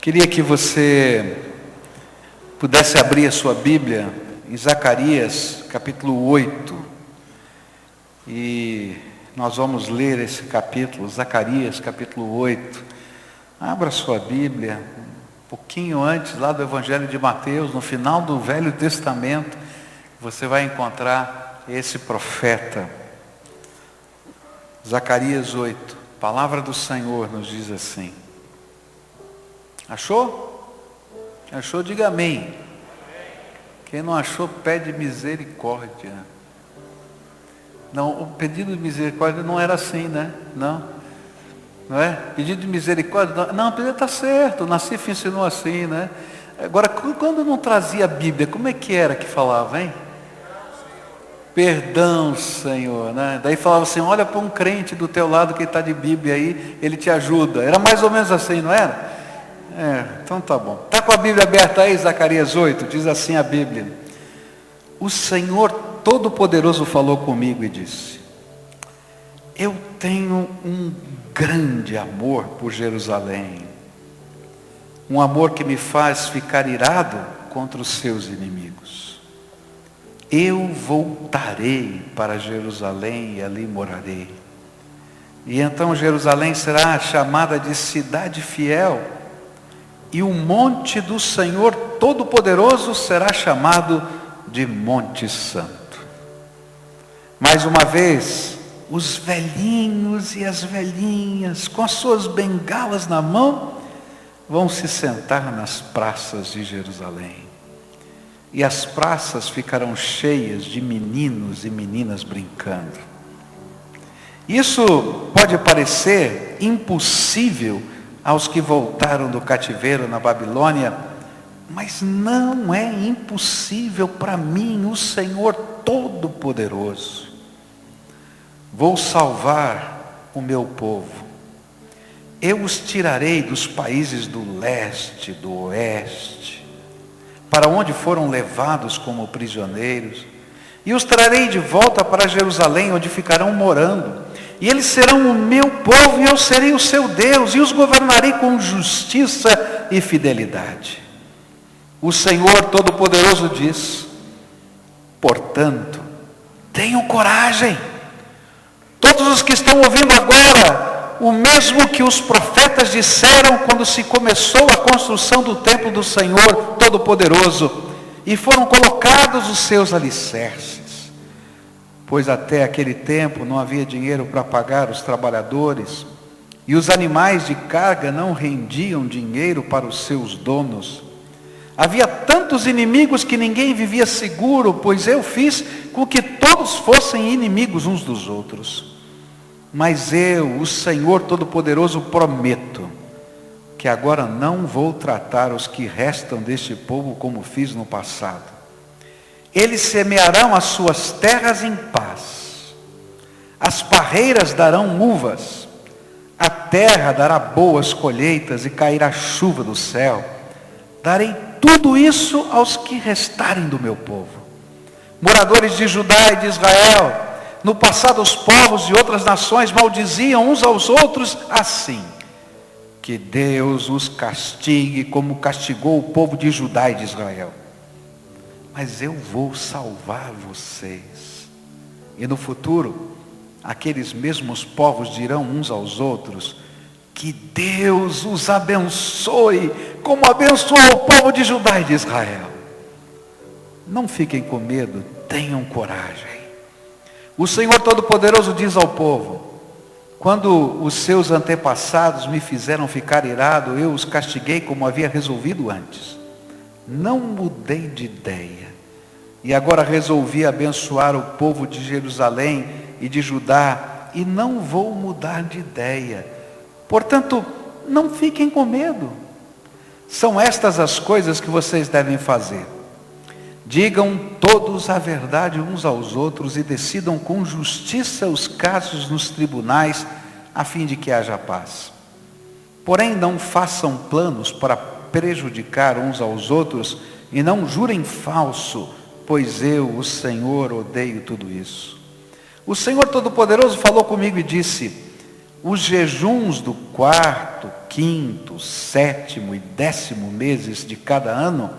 Queria que você pudesse abrir a sua Bíblia em Zacarias, capítulo 8. E nós vamos ler esse capítulo, Zacarias, capítulo 8. Abra a sua Bíblia, um pouquinho antes, lá do Evangelho de Mateus, no final do Velho Testamento, você vai encontrar esse profeta. Zacarias 8, palavra do Senhor nos diz assim. Achou? Achou, diga amém. Quem não achou, pede misericórdia. Não, o pedido de misericórdia não era assim, né? Não é? Pedido de misericórdia, não, o pedido está certo, o Nassif ensinou assim, né? Agora, quando não trazia a Bíblia, como é que era que falava, hein? Perdão, Senhor, né? Daí falava assim, olha para um crente do teu lado que está de Bíblia aí, ele te ajuda. Era mais ou menos assim, não era? Então tá bom. Está com a Bíblia aberta aí, Zacarias 8, diz assim a Bíblia. O Senhor Todo-Poderoso falou comigo e disse, eu tenho um grande amor por Jerusalém, um amor que me faz ficar irado contra os seus inimigos. Eu voltarei para Jerusalém e ali morarei. E então Jerusalém será chamada de cidade fiel, e o monte do Senhor Todo-Poderoso será chamado de Monte Santo. Mais uma vez, os velhinhos e as velhinhas, com as suas bengalas na mão, vão se sentar nas praças de Jerusalém. E as praças ficarão cheias de meninos e meninas brincando. Isso pode parecer impossível aos que voltaram do cativeiro na Babilônia, mas não é impossível para mim, o Senhor Todo-Poderoso. Vou salvar o meu povo. Eu os tirarei dos países do leste, do oeste, para onde foram levados como prisioneiros, e os trarei de volta para Jerusalém, onde ficarão morando. E eles serão o meu povo, e eu serei o seu Deus, e os governarei com justiça e fidelidade. O Senhor Todo-Poderoso diz, portanto, tenham coragem. Todos os que estão ouvindo agora, o mesmo que os profetas disseram quando se começou a construção do templo do Senhor Todo-Poderoso, e foram colocados os seus alicerces. Pois até aquele tempo não havia dinheiro para pagar os trabalhadores, e os animais de carga não rendiam dinheiro para os seus donos. Havia tantos inimigos que ninguém vivia seguro, pois eu fiz com que todos fossem inimigos uns dos outros. Mas eu, o Senhor Todo-Poderoso, prometo que agora não vou tratar os que restam deste povo como fiz no passado. Eles semearão as suas terras em paz, as parreiras darão uvas, a terra dará boas colheitas e cairá chuva do céu. Darei tudo isso aos que restarem do meu povo. Moradores de Judá e de Israel, no passado os povos de outras nações maldiziam uns aos outros assim. Que Deus os castigue como castigou o povo de Judá e de Israel. Mas eu vou salvar vocês. E no futuro, aqueles mesmos povos dirão uns aos outros, que Deus os abençoe, como abençoou o povo de Judá e de Israel. Não fiquem com medo, tenham coragem. O Senhor Todo-Poderoso diz ao povo, quando os seus antepassados me fizeram ficar irado, eu os castiguei como havia resolvido antes. Não mudei de ideia. E agora resolvi abençoar o povo de Jerusalém e de Judá, e não vou mudar de ideia. Portanto, não fiquem com medo. São estas as coisas que vocês devem fazer. Digam todos a verdade uns aos outros e decidam com justiça os casos nos tribunais, a fim de que haja paz. Porém, não façam planos para prejudicar uns aos outros e não jurem falso, pois eu, o Senhor, odeio tudo isso. O Senhor Todo-Poderoso falou comigo e disse, os jejuns do 4º, 5º, 7º e 10º meses de cada ano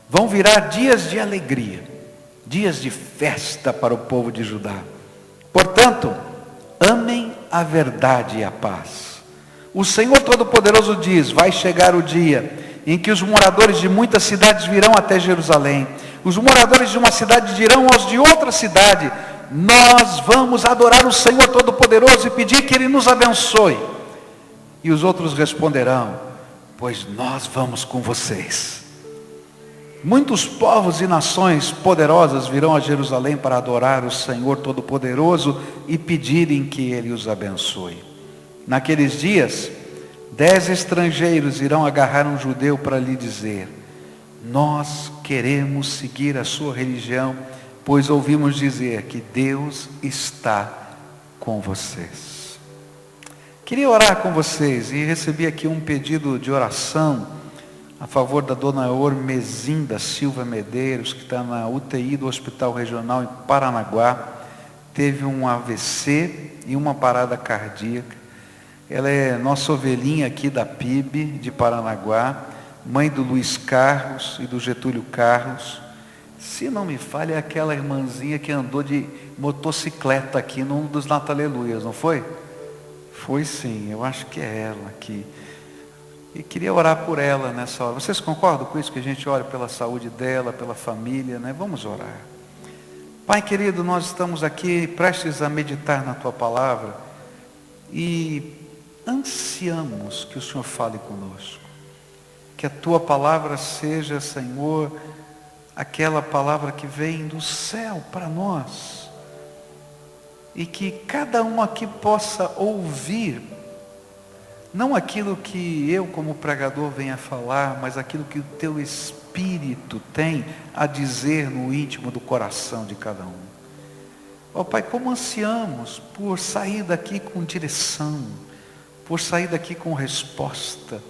vão virar dias de alegria, dias de festa para o povo de Judá. Portanto, amem a verdade e a paz. O Senhor Todo-Poderoso diz: vai chegar o dia em que os moradores de muitas cidades virão até Jerusalém. Os moradores de uma cidade dirão aos de outra cidade: nós vamos adorar o Senhor Todo-Poderoso e pedir que Ele nos abençoe. E os outros responderão: pois nós vamos com vocês. Muitos povos e nações poderosas virão a Jerusalém para adorar o Senhor Todo-Poderoso e pedirem que Ele os abençoe. Naqueles dias, 10 estrangeiros irão agarrar um judeu para lhe dizer: nós queremos seguir a sua religião, pois ouvimos dizer que Deus está com vocês. Queria orar com vocês e recebi aqui um pedido de oração a favor da dona Ormezinda Silva Medeiros, que está na UTI do Hospital Regional em Paranaguá. Teve um AVC e uma parada cardíaca. Ela é nossa ovelhinha aqui da PIB de Paranaguá, mãe do Luiz Carlos e do Getúlio Carlos. Se não me falha, é aquela irmãzinha que andou de motocicleta aqui num dos Nataleluias, não foi? Foi sim, eu acho que é ela aqui. E queria orar por ela nessa hora. Vocês concordam com isso? Que a gente ore pela saúde dela, pela família, né? Vamos orar. Pai querido, nós estamos aqui prestes a meditar na Tua Palavra e ansiamos que o Senhor fale conosco. Que a Tua Palavra seja, Senhor, aquela palavra que vem do céu para nós. E que cada um aqui possa ouvir, não aquilo que eu como pregador venha falar, mas aquilo que o Teu Espírito tem a dizer no íntimo do coração de cada um. Ó Pai, como ansiamos por sair daqui com direção, por sair daqui com resposta,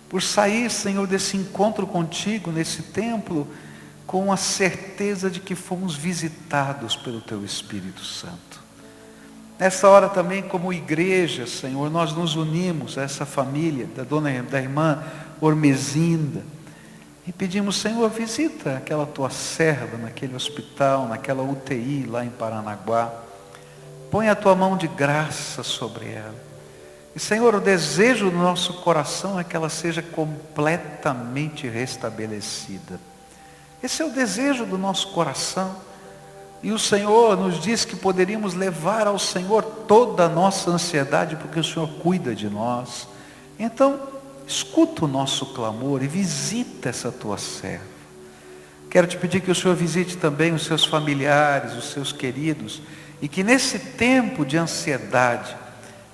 por sair, Senhor, desse encontro contigo, nesse templo, com a certeza de que fomos visitados pelo Teu Espírito Santo. Nessa hora também, como igreja, Senhor, nós nos unimos a essa família, da irmã Ormezinda, e pedimos: Senhor, visita aquela Tua serva naquele hospital, naquela UTI lá em Paranaguá. Põe a Tua mão de graça sobre ela. E, Senhor, o desejo do nosso coração é que ela seja completamente restabelecida. Esse é o desejo do nosso coração. E o Senhor nos diz que poderíamos levar ao Senhor toda a nossa ansiedade, porque o Senhor cuida de nós. Então, escuta o nosso clamor e visita essa Tua serva. Quero te pedir que o Senhor visite também os seus familiares, os seus queridos, e que nesse tempo de ansiedade,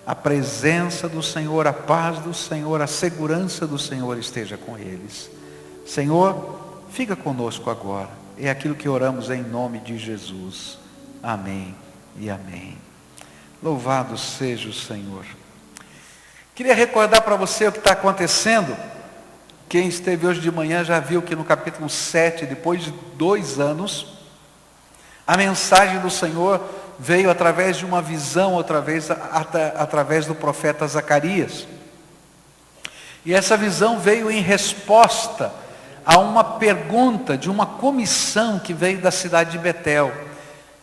a presença do Senhor, a paz do Senhor, a segurança do Senhor esteja com eles. Senhor, fica conosco agora. É aquilo que oramos em nome de Jesus. Amém e amém. Louvado seja o Senhor. Queria recordar para você o que está acontecendo. Quem esteve hoje de manhã já viu que no capítulo 7, depois de 2 anos, a mensagem do Senhor veio através de uma visão, através do profeta Zacarias. E essa visão veio em resposta a uma pergunta de uma comissão que veio da cidade de Betel.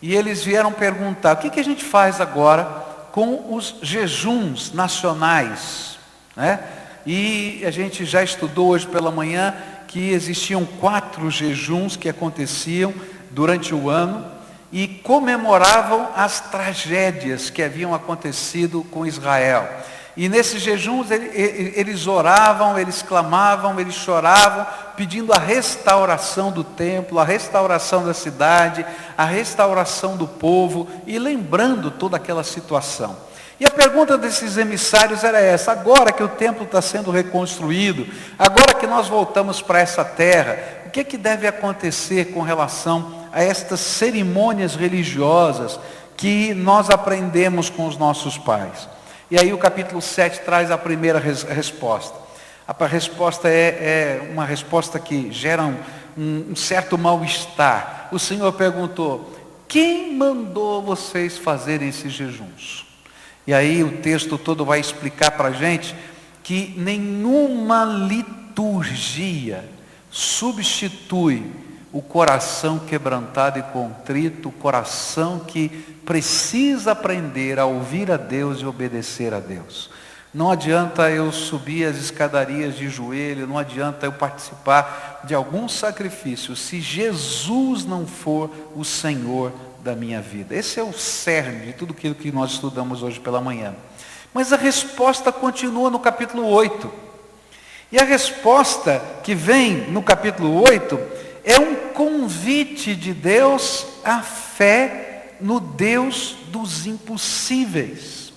E eles vieram perguntar: o que a gente faz agora com os jejuns nacionais, né? E a gente já estudou hoje pela manhã que existiam 4 jejuns que aconteciam durante o ano e comemoravam as tragédias que haviam acontecido com Israel. E nesses jejuns eles oravam, eles clamavam, eles choravam, pedindo a restauração do templo, a restauração da cidade, a restauração do povo e lembrando toda aquela situação. E a pergunta desses emissários era essa: agora que o templo está sendo reconstruído, agora que nós voltamos para essa terra, o que deve acontecer com relação a estas cerimônias religiosas que nós aprendemos com os nossos pais? E aí o capítulo 7 traz a primeira resposta. A resposta é uma resposta que gera um certo mal-estar. O Senhor perguntou: quem mandou vocês fazerem esses jejuns? E aí o texto todo vai explicar para a gente que nenhuma liturgia substitui o coração quebrantado e contrito, o coração que precisa aprender a ouvir a Deus e obedecer a Deus. Não adianta eu subir as escadarias de joelho, não adianta eu participar de algum sacrifício, se Jesus não for o Senhor da minha vida. Esse é o cerne de tudo aquilo que nós estudamos hoje pela manhã. Mas a resposta continua no capítulo 8. E a resposta que vem no capítulo 8 é um convite de Deus à fé no Deus dos impossíveis.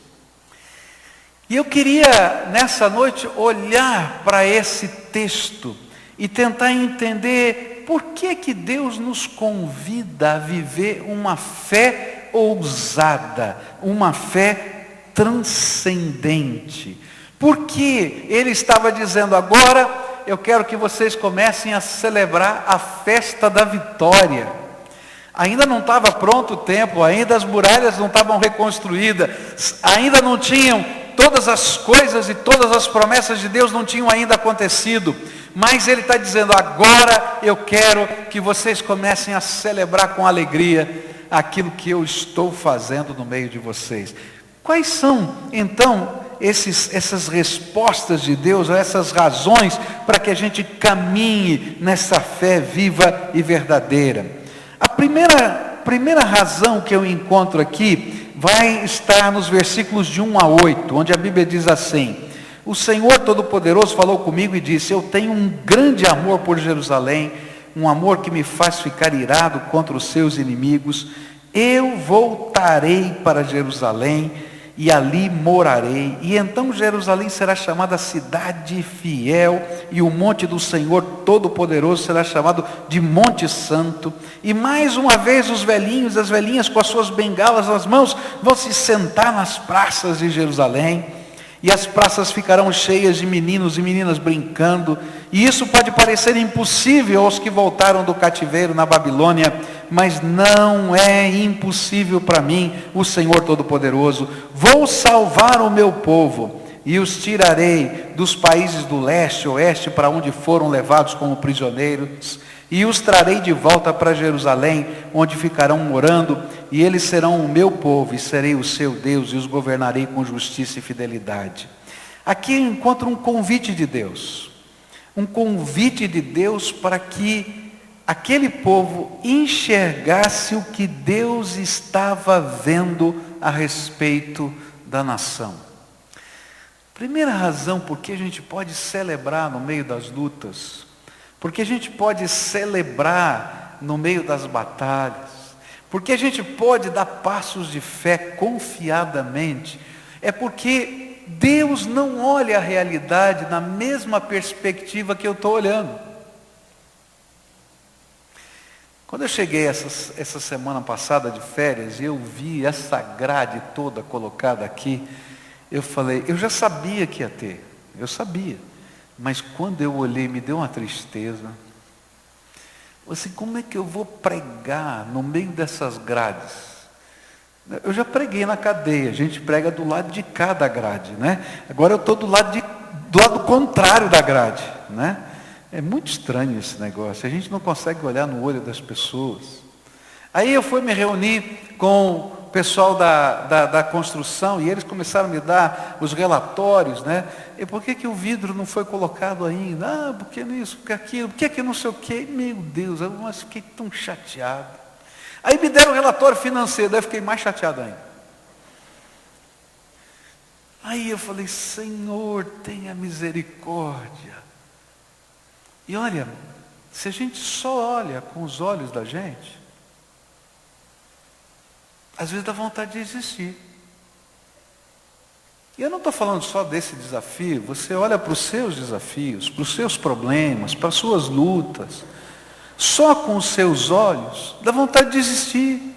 E eu queria, nessa noite, olhar para esse texto e tentar entender por que Deus nos convida a viver uma fé ousada, uma fé transcendente. Porque Ele estava dizendo agora, eu quero que vocês comecem a celebrar a festa da vitória. Ainda não estava pronto o templo, ainda as muralhas não estavam reconstruídas, ainda não tinham todas as coisas e todas as promessas de Deus não tinham ainda acontecido. Mas Ele está dizendo, agora eu quero que vocês comecem a celebrar com alegria aquilo que eu estou fazendo no meio de vocês. Quais são, então, essas respostas de Deus, ou essas razões para que a gente caminhe nessa fé viva e verdadeira? A primeira razão que eu encontro aqui vai estar nos versículos de 1 a 8, onde a Bíblia diz assim: o Senhor Todo-Poderoso falou comigo e disse, eu tenho um grande amor por Jerusalém, um amor que me faz ficar irado contra os seus inimigos. Eu voltarei para Jerusalém e ali morarei, e então Jerusalém será chamada cidade fiel, e o monte do Senhor Todo-Poderoso será chamado de Monte Santo. E mais uma vez os velhinhos e as velhinhas com as suas bengalas nas mãos vão se sentar nas praças de Jerusalém, e as praças ficarão cheias de meninos e meninas brincando. E isso pode parecer impossível aos que voltaram do cativeiro na Babilônia, mas não é impossível para mim, o Senhor Todo-Poderoso. Vou salvar o meu povo e os tirarei dos países do leste e oeste para onde foram levados como prisioneiros, e os trarei de volta para Jerusalém, onde ficarão morando, e eles serão o meu povo, e serei o seu Deus, e os governarei com justiça e fidelidade. Aqui eu encontro um convite de Deus. Um convite de Deus para que aquele povo enxergasse o que Deus estava vendo a respeito da nação. Primeira razão por que a gente pode celebrar no meio das lutas, porque a gente pode celebrar no meio das batalhas, porque a gente pode dar passos de fé confiadamente, é porque Deus não olha a realidade na mesma perspectiva que eu estou olhando. Quando eu cheguei essa semana passada de férias e eu vi essa grade toda colocada aqui, eu falei, eu já sabia que ia ter, eu sabia, mas quando eu olhei me deu uma tristeza. Assim, como é que eu vou pregar no meio dessas grades? Eu já preguei na cadeia, a gente prega do lado de cá da grade, né? Agora eu estou do lado contrário da grade, né? É muito estranho esse negócio, a gente não consegue olhar no olho das pessoas. Aí eu fui me reunir com o pessoal da construção, e eles começaram a me dar os relatórios, né? E por que o vidro não foi colocado ainda? Ah, por que isso, por que aquilo, por que não sei o quê? Meu Deus, mas fiquei tão chateado. Aí me deram um relatório financeiro, daí eu fiquei mais chateado ainda. Aí eu falei, Senhor, tenha misericórdia. E olha, se a gente só olha com os olhos da gente, às vezes dá vontade de desistir. E eu não estou falando só desse desafio, você olha para os seus desafios, para os seus problemas, para as suas lutas, só com os seus olhos, dá vontade de desistir.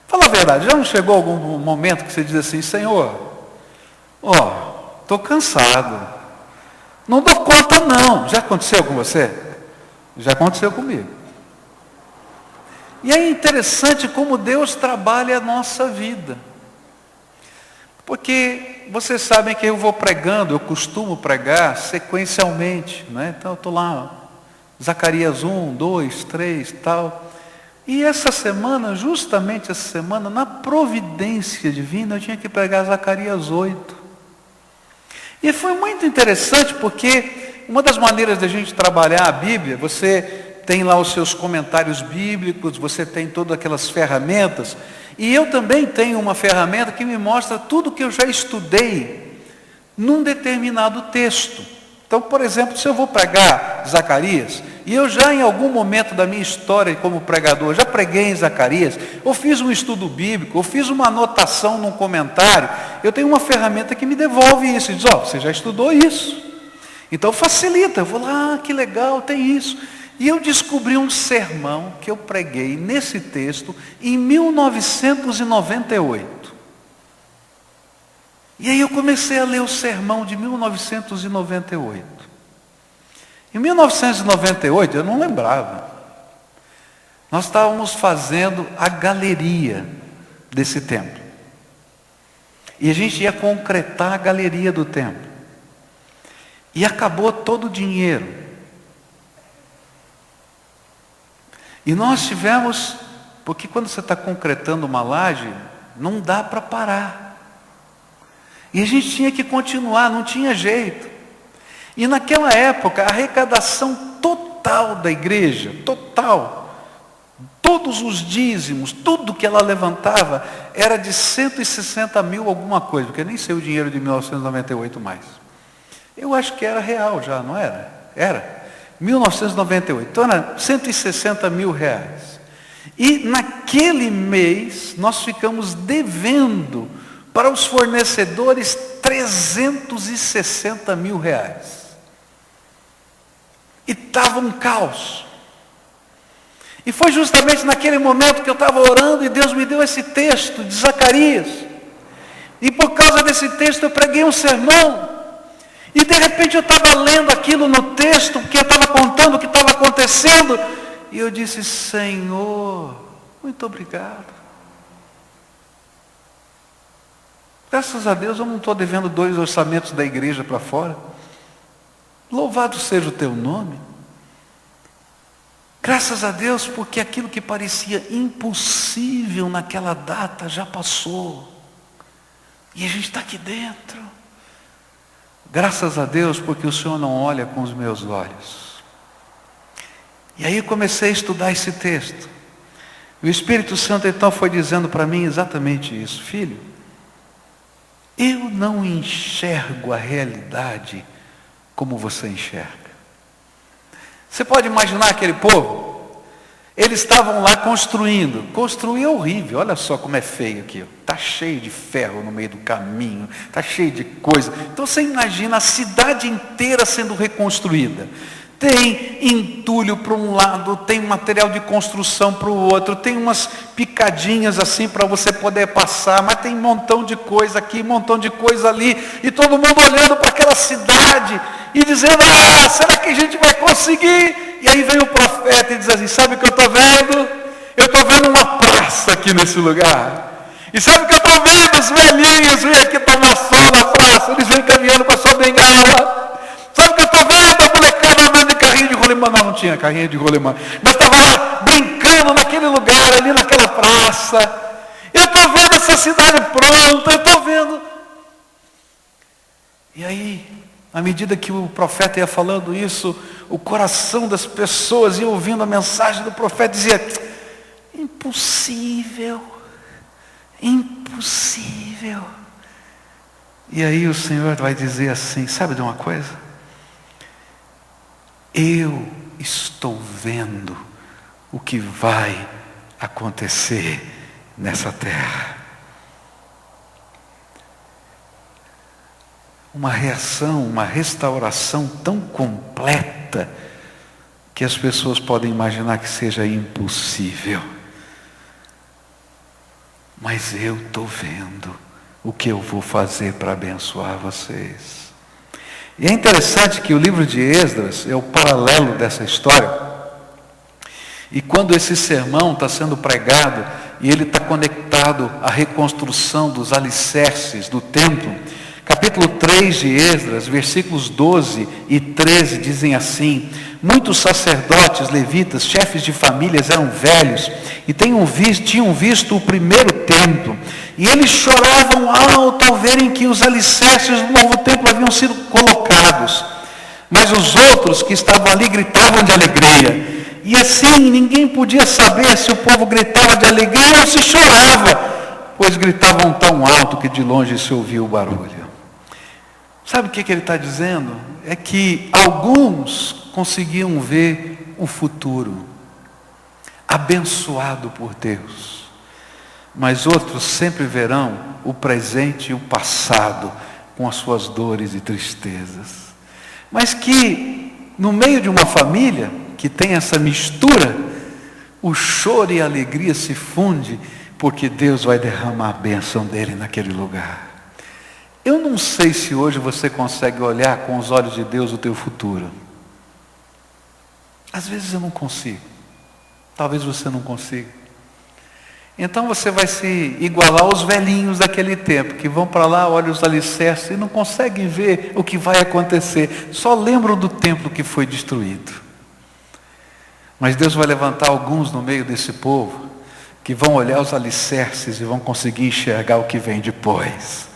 Fala a verdade, já não chegou algum momento que você diz assim, Senhor, estou cansado, não dou conta não. Já aconteceu com você? Já aconteceu comigo. E é interessante como Deus trabalha a nossa vida. Porque vocês sabem que eu vou pregando, eu costumo pregar sequencialmente, né? Então eu estou lá, Zacarias 1, 2, 3, tal. E essa semana, justamente essa semana, na providência divina, eu tinha que pregar Zacarias 8. E foi muito interessante porque uma das maneiras da gente trabalhar a Bíblia, você tem lá os seus comentários bíblicos, você tem todas aquelas ferramentas, e eu também tenho uma ferramenta que me mostra tudo que eu já estudei num determinado texto. Então, por exemplo, se eu vou pregar Zacarias, e eu já em algum momento da minha história como pregador, já preguei em Zacarias, ou fiz um estudo bíblico, ou fiz uma anotação num comentário, eu tenho uma ferramenta que me devolve isso, e diz, você já estudou isso. Então facilita, eu vou lá, que legal, tem isso. E eu descobri um sermão que eu preguei nesse texto em 1998. E aí eu comecei a ler o sermão de 1998. Em 1998, eu não lembrava, nós estávamos fazendo a galeria desse templo. E a gente ia concretar a galeria do templo. E acabou todo o dinheiro. E nós tivemos, porque quando você está concretando uma laje, não dá para parar. E a gente tinha que continuar, não tinha jeito. E naquela época, a arrecadação total da igreja, total, todos os dízimos, tudo que ela levantava, era de 160 mil alguma coisa, porque eu nem sei o dinheiro de 1998 mais. Eu acho que era real já, não era? Era. 1998, então era 160 mil reais. E naquele mês, nós ficamos devendo para os fornecedores 360 mil reais. E estava um caos. E foi justamente naquele momento que eu estava orando e Deus me deu esse texto de Zacarias. E por causa desse texto eu preguei um sermão. E de repente eu estava lendo aquilo no texto, que eu estava contando o que estava acontecendo. E eu disse, Senhor, muito obrigado. Graças a Deus eu não estou devendo 2 orçamentos da igreja para fora. Louvado seja o teu nome. Graças a Deus, porque aquilo que parecia impossível naquela data já passou. E a gente está aqui dentro. Graças a Deus, porque o Senhor não olha com os meus olhos. E aí eu comecei a estudar esse texto. E o Espírito Santo então foi dizendo para mim exatamente isso. Filho, eu não enxergo a realidade como você enxerga. Você pode imaginar aquele povo? Eles estavam lá construindo. Construir é horrível, olha só como é feio aqui. Está cheio de ferro no meio do caminho, está cheio de coisa. Então você imagina a cidade inteira sendo reconstruída. Tem entulho para um lado, tem material de construção para o outro, tem umas picadinhas assim para você poder passar, mas tem um montão de coisa aqui, um montão de coisa ali, e todo mundo olhando para aquela cidade e dizendo, será que a gente vai conseguir? E aí vem o profeta e diz assim, sabe o que eu estou vendo? Eu estou vendo uma praça aqui nesse lugar. E sabe o que eu estou vendo? Os velhinhos vêm aqui tomar sol na praça, eles vêm caminhando com a sua bengala. Sabe o que eu estou vendo? A molecada andando de carrinho de rolimã. Não tinha carrinho de rolimã. Mas estava lá brincando naquele lugar, ali naquela praça. Eu estou vendo essa cidade pronta, eu estou vendo. E aí, à medida que o profeta ia falando isso, o coração das pessoas ia ouvindo a mensagem do profeta, dizia, impossível, impossível. E aí o Senhor vai dizer assim, sabe de uma coisa? Eu estou vendo o que vai acontecer nessa terra. Uma reação, uma restauração tão completa que as pessoas podem imaginar que seja impossível. Mas eu estou vendo o que eu vou fazer para abençoar vocês. E é interessante que o livro de Esdras é o paralelo dessa história. E quando esse sermão está sendo pregado, e ele está conectado à reconstrução dos alicerces do templo. Capítulo 3 de Esdras, versículos 12 e 13 dizem assim: muitos sacerdotes, levitas, chefes de famílias eram velhos e tinham visto o primeiro templo, e eles choravam alto ao verem que os alicerces do novo templo haviam sido colocados, mas os outros que estavam ali gritavam de alegria, e assim ninguém podia saber se o povo gritava de alegria ou se chorava, pois gritavam tão alto que de longe se ouvia o barulho. Sabe o que ele está dizendo? É que alguns conseguiam ver o futuro, abençoado por Deus, mas outros sempre verão o presente e o passado, com as suas dores e tristezas. Mas que no meio de uma família que tem essa mistura, o choro e a alegria se fundem, porque Deus vai derramar a bênção dele naquele lugar. Eu não sei se hoje você consegue olhar com os olhos de Deus o teu futuro. Às vezes eu não consigo. Talvez você não consiga. Então você vai se igualar aos velhinhos daquele tempo, que vão para lá, olham os alicerces e não conseguem ver o que vai acontecer. Só lembram do templo que foi destruído. Mas Deus vai levantar alguns no meio desse povo, que vão olhar os alicerces e vão conseguir enxergar o que vem depois.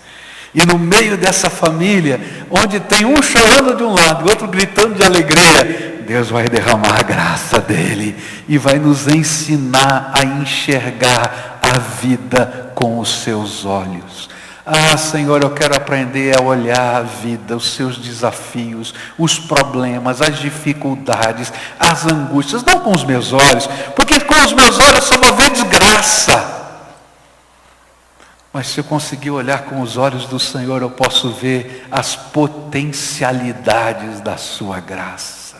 E no meio dessa família, onde tem um chorando de um lado e outro gritando de alegria, Deus vai derramar a graça dele e vai nos ensinar a enxergar a vida com os seus olhos. Ah, Senhor, eu quero aprender a olhar a vida, os seus desafios, os problemas, as dificuldades, as angústias, não com os meus olhos, porque com os meus olhos só vou ver desgraça. Mas se eu conseguir olhar com os olhos do Senhor, eu posso ver as potencialidades da sua graça.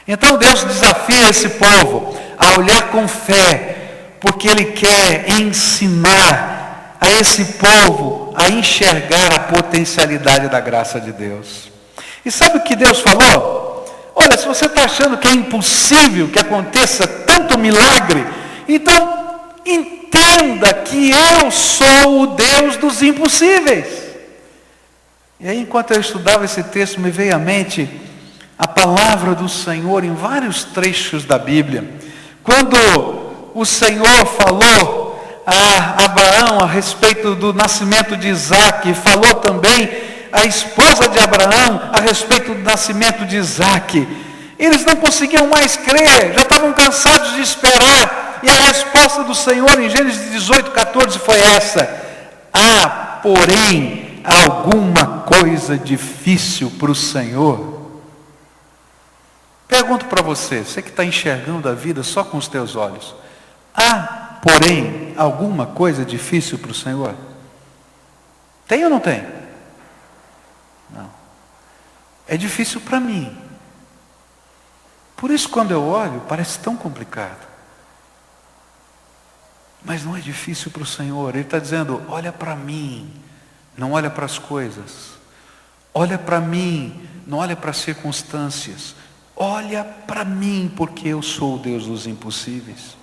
Então Deus desafia esse povo a olhar com fé, porque Ele quer ensinar a esse povo a enxergar a potencialidade da graça de Deus. E sabe o que Deus falou? Olha, se você está achando que é impossível que aconteça tanto milagre, então entenda que eu sou o Deus dos impossíveis. E aí, enquanto eu estudava esse texto, me veio à mente a palavra do Senhor em vários trechos da Bíblia. Quando o Senhor falou a Abraão a respeito do nascimento de Isaque, falou também a esposa de Abraão a respeito do nascimento de Isaque. Eles não conseguiam mais crer, já estavam cansados de esperar. E a resposta do Senhor em Gênesis 18, 14 foi essa: há, porém, alguma coisa difícil para o Senhor? Pergunto para você, você que está enxergando a vida só com os teus olhos, há, porém, alguma coisa difícil para o Senhor? Tem ou não tem? Não. É difícil para mim. Por isso, quando eu olho, parece tão complicado. Mas não é difícil para o Senhor. Ele está dizendo: olha para mim, não olha para as coisas. Olha para mim, não olha para as circunstâncias. Olha para mim, porque eu sou o Deus dos impossíveis.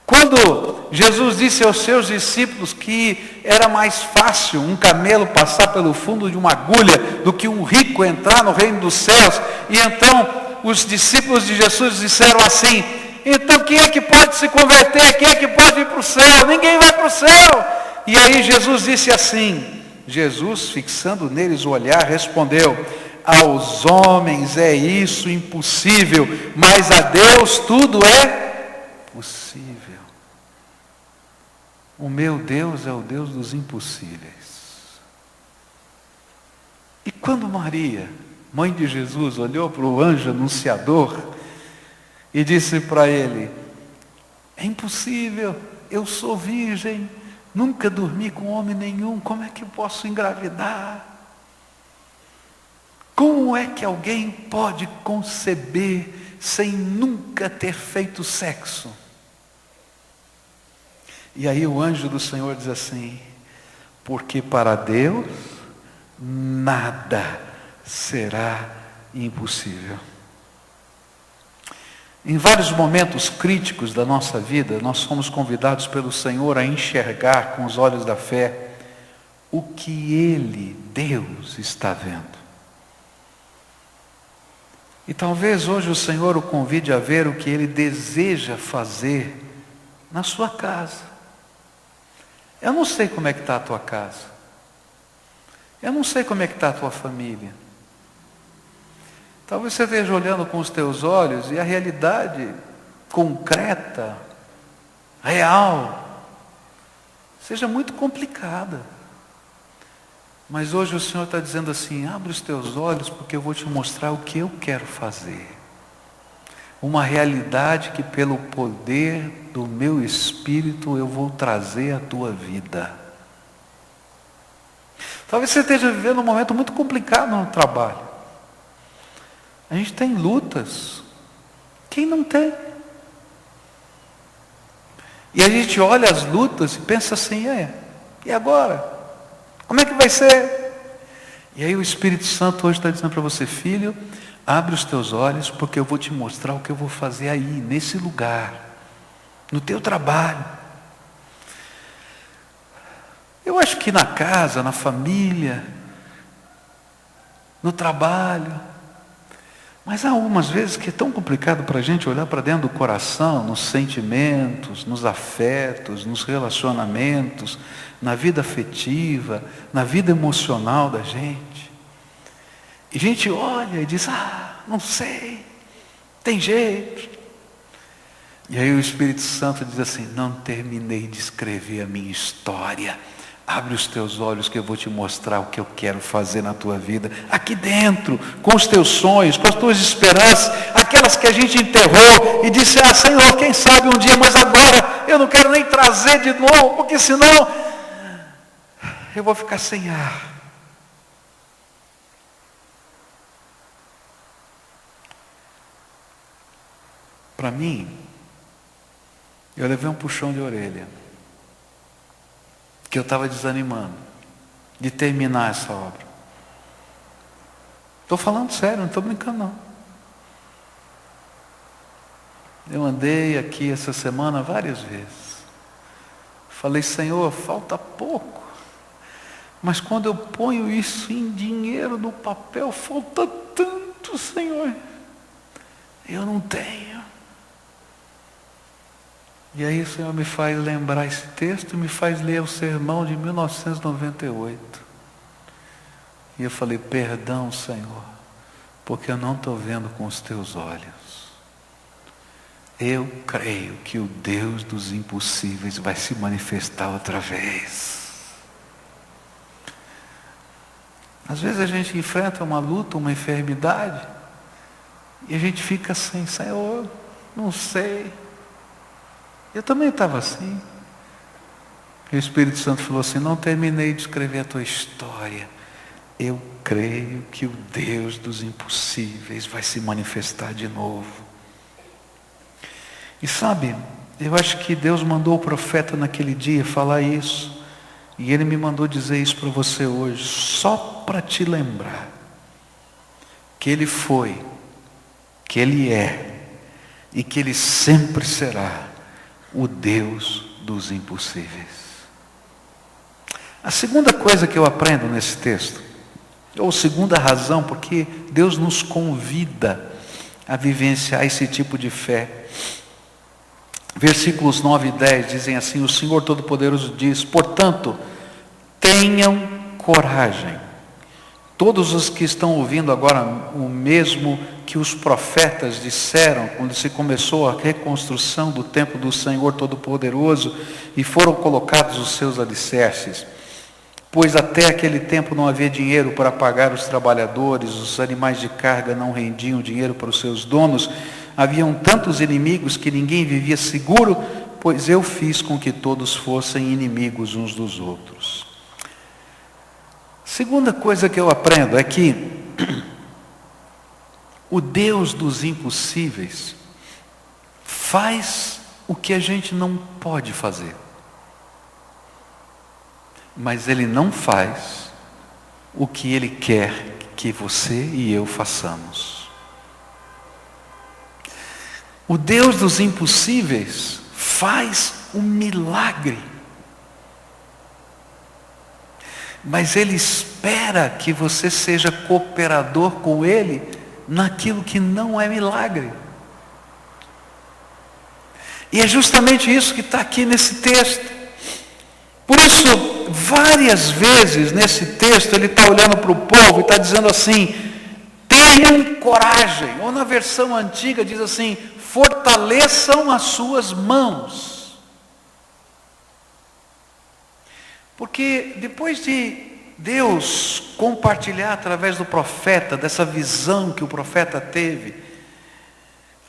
Quando Jesus disse aos seus discípulos que era mais fácil um camelo passar pelo fundo de uma agulha do que um rico entrar no reino dos céus, e então os discípulos de Jesus disseram assim: então quem é que pode se converter? Quem é que pode ir para o céu? Ninguém vai para o céu. E aí Jesus disse assim, Jesus, fixando neles o olhar, respondeu: aos homens é isso impossível, mas a Deus tudo é possível. O meu Deus é o Deus dos impossíveis. E quando Maria, mãe de Jesus, olhou para o anjo anunciador e disse para ele: é impossível, eu sou virgem, nunca dormi com homem nenhum, como é que eu posso engravidar? Como é que alguém pode conceber sem nunca ter feito sexo? E aí o anjo do Senhor diz assim: porque para Deus nada será impossível. Em vários momentos críticos da nossa vida, nós somos convidados pelo Senhor a enxergar com os olhos da fé o que Ele, Deus, está vendo. E talvez hoje o Senhor o convide a ver o que Ele deseja fazer na sua casa. Eu não sei como é que está a tua casa. Eu não sei como é que está a tua família. Talvez você esteja olhando com os teus olhos e a realidade concreta, real, seja muito complicada. Mas hoje o Senhor está dizendo assim: abre os teus olhos, porque eu vou te mostrar o que eu quero fazer. Uma realidade que pelo poder do meu Espírito eu vou trazer à tua vida. Talvez você esteja vivendo um momento muito complicado no trabalho. A gente tem lutas. Quem não tem? E a gente olha as lutas e pensa assim: e agora? Como é que vai ser? E aí o Espírito Santo hoje está dizendo para você: filho, abre os teus olhos, porque eu vou te mostrar o que eu vou fazer aí, nesse lugar, no teu trabalho. Eu acho que na casa, na família, no trabalho, mas há algumas vezes que é tão complicado para a gente olhar para dentro do coração, nos sentimentos, nos afetos, nos relacionamentos, na vida afetiva, na vida emocional da gente. E a gente olha e diz: não sei, tem jeito. E aí o Espírito Santo diz assim: não terminei de escrever a minha história. Abre os teus olhos que eu vou te mostrar o que eu quero fazer na tua vida. Aqui dentro, com os teus sonhos, com as tuas esperanças, aquelas que a gente enterrou e disse: Senhor, quem sabe um dia, mas agora eu não quero nem trazer de novo, porque senão eu vou ficar sem ar. Para mim, eu levei um puxão de orelha, que eu estava desanimando de terminar essa obra. Estou falando sério, não estou brincando não. Eu andei aqui essa semana várias vezes. Falei: Senhor, falta pouco. Mas quando eu ponho isso em dinheiro no papel, falta tanto, Senhor. Eu não tenho. E aí o Senhor me faz lembrar esse texto e me faz ler o sermão de 1998. E eu falei: perdão, Senhor, porque eu não estou vendo com os teus olhos. Eu creio que o Deus dos impossíveis vai se manifestar outra vez. Às vezes a gente enfrenta uma luta, uma enfermidade, e a gente fica assim: Senhor, não sei. Eu também estava assim. E o Espírito Santo falou assim: não terminei de escrever a tua história. Eu creio que o Deus dos impossíveis vai se manifestar de novo. E sabe, eu acho que Deus mandou o profeta naquele dia falar isso. E ele me mandou dizer isso para você hoje, só para te lembrar que Ele foi, que Ele é e que Ele sempre será o Deus dos impossíveis. A segunda coisa que eu aprendo nesse texto, ou segunda razão, porque Deus nos convida a vivenciar esse tipo de fé. Versículos 9 e 10 dizem assim: o Senhor Todo-Poderoso diz: portanto, tenham coragem. Todos os que estão ouvindo agora o mesmo que os profetas disseram quando se começou a reconstrução do templo do Senhor Todo-Poderoso e foram colocados os seus alicerces. Pois até aquele tempo não havia dinheiro para pagar os trabalhadores, os animais de carga não rendiam dinheiro para os seus donos, haviam tantos inimigos que ninguém vivia seguro, pois eu fiz com que todos fossem inimigos uns dos outros. Segunda coisa que eu aprendo é que o Deus dos impossíveis faz o que a gente não pode fazer. Mas Ele não faz o que Ele quer que você e eu façamos. O Deus dos impossíveis faz um milagre. Mas Ele espera que você seja cooperador com Ele naquilo que não é milagre. E é justamente isso que está aqui nesse texto. Por isso, várias vezes nesse texto, ele está olhando para o povo e está dizendo assim: tenham coragem. Ou na versão antiga diz assim: fortaleçam as suas mãos. Porque depois de Deus compartilhar através do profeta, dessa visão que o profeta teve,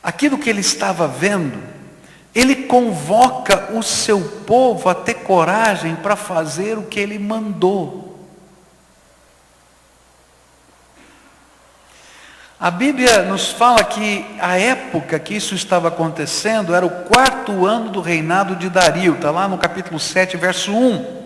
aquilo que ele estava vendo, Ele convoca o seu povo a ter coragem para fazer o que Ele mandou. A Bíblia nos fala que a época que isso estava acontecendo era o 4º ano do reinado de Dario, está lá no capítulo 7, verso 1.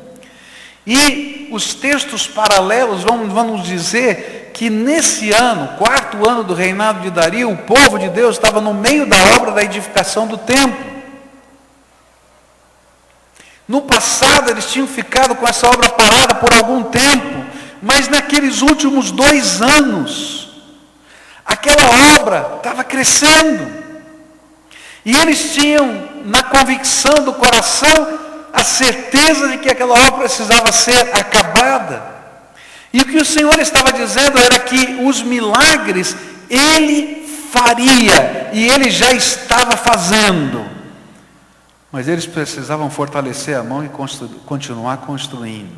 E os textos paralelos vão nos dizer que nesse ano, 4º ano do reinado de Dario, o povo de Deus estava no meio da obra da edificação do templo. No passado eles tinham ficado com essa obra parada por algum tempo, mas naqueles últimos 2 anos, aquela obra estava crescendo. E eles tinham na convicção do coração a certeza de que aquela obra precisava ser acabada. E o que o Senhor estava dizendo era que os milagres Ele faria, e Ele já estava fazendo. Mas eles precisavam fortalecer a mão e continuar construindo.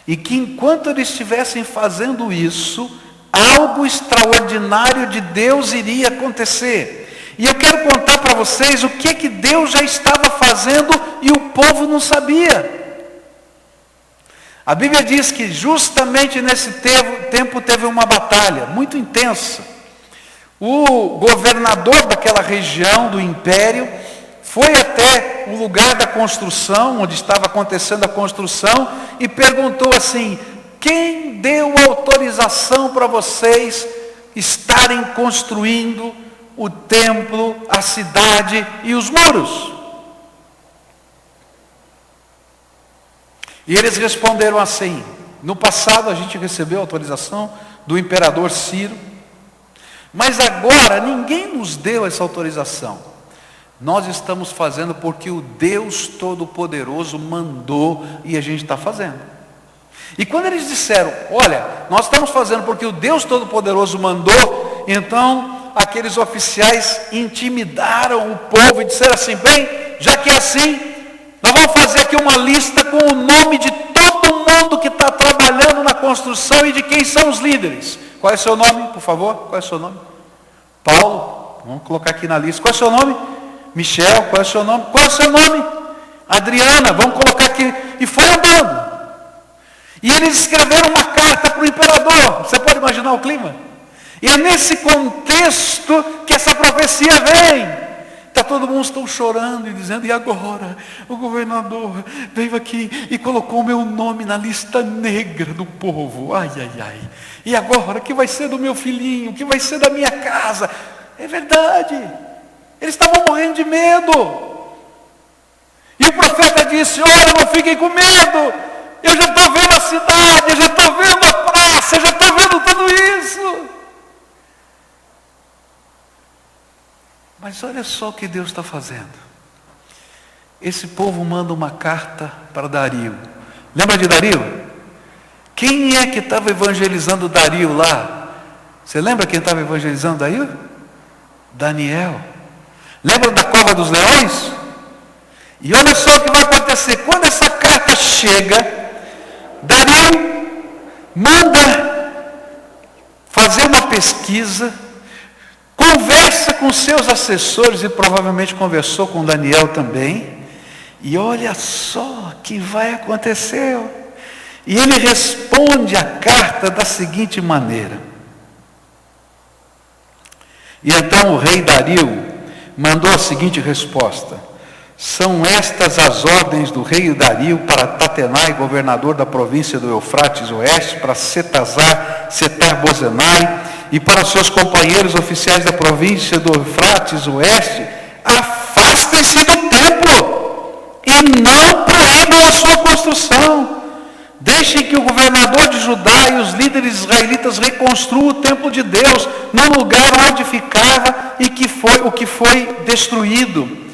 E que enquanto eles estivessem fazendo isso, algo extraordinário de Deus iria acontecer. E eu quero contar para vocês o que Deus já estava fazendo e o povo não sabia. A Bíblia diz que justamente nesse tempo teve uma batalha muito intensa. O governador daquela região do império foi até o lugar da construção, onde estava acontecendo a construção, e perguntou assim: quem deu autorização para vocês estarem construindo o templo, a cidade e os muros? E eles responderam assim: no passado a gente recebeu autorização do imperador Ciro, mas agora ninguém nos deu essa autorização. Nós estamos fazendo porque o Deus Todo-Poderoso mandou e a gente está fazendo. E quando eles disseram: olha, nós estamos fazendo porque o Deus Todo-Poderoso mandou, então aqueles oficiais intimidaram o povo e disseram assim: bem, já que é assim, nós vamos fazer aqui uma lista com o nome de todo mundo que está trabalhando na construção e de quem são os líderes. Qual é o seu nome, por favor? Qual é o seu nome? Paulo, vamos colocar aqui na lista. Qual é o seu nome? Michel, qual é o seu nome? Qual é o seu nome? Adriana, vamos colocar aqui. E foi andando. E eles escreveram uma carta para o imperador. Você pode imaginar o clima? E é nesse contexto que essa profecia vem. Está todo mundo estão chorando e dizendo: e agora? O governador veio aqui e colocou o meu nome na lista negra do povo. Ai, ai, ai. E agora? O que vai ser do meu filhinho? O que vai ser da minha casa? É verdade. Eles estavam morrendo de medo. E o profeta disse: olha, não fiquem com medo. Eu já estou vendo a cidade, eu já estou vendo a praça, eu já estou vendo tudo isso. Mas olha só o que Deus está fazendo. Esse povo manda uma carta para Dario. Lembra de Dario? Quem é que estava evangelizando Dario lá? Você lembra quem estava evangelizando Dario? Daniel. Lembra da cova dos leões? E olha só o que vai acontecer. Quando essa carta chega, Dario manda fazer uma pesquisa, conversa com seus assessores e provavelmente conversou com Daniel também. E olha só o que vai acontecer. E ele responde a carta da seguinte maneira: e então o rei Dario mandou a seguinte resposta: São estas as ordens do rei Dario para Tatenai, governador da província do Eufrates Oeste, para Setar-Bozenai e para seus companheiros oficiais da província do Eufrates Oeste: afastem-se do templo e não proíbam a sua construção. Deixem que o governador de Judá e os líderes israelitas reconstruam o templo de Deus no lugar onde ficava e o que foi destruído.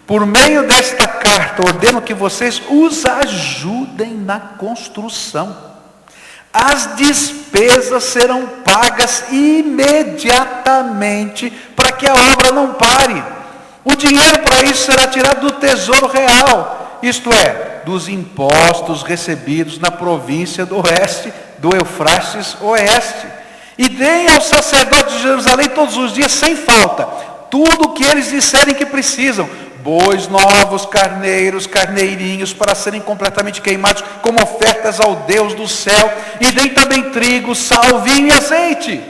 Por meio desta carta, ordeno que vocês os ajudem na construção. As despesas serão pagas imediatamente para que a obra não pare. O dinheiro para isso será tirado do tesouro real, isto é, dos impostos recebidos na província do oeste, do Eufrates Oeste. E deem aos sacerdotes de Jerusalém todos os dias, sem falta, tudo o que eles disserem que precisam: bois novos, carneiros, carneirinhos, para serem completamente queimados como ofertas ao Deus do céu. E deem também trigo, sal, vinho e azeite.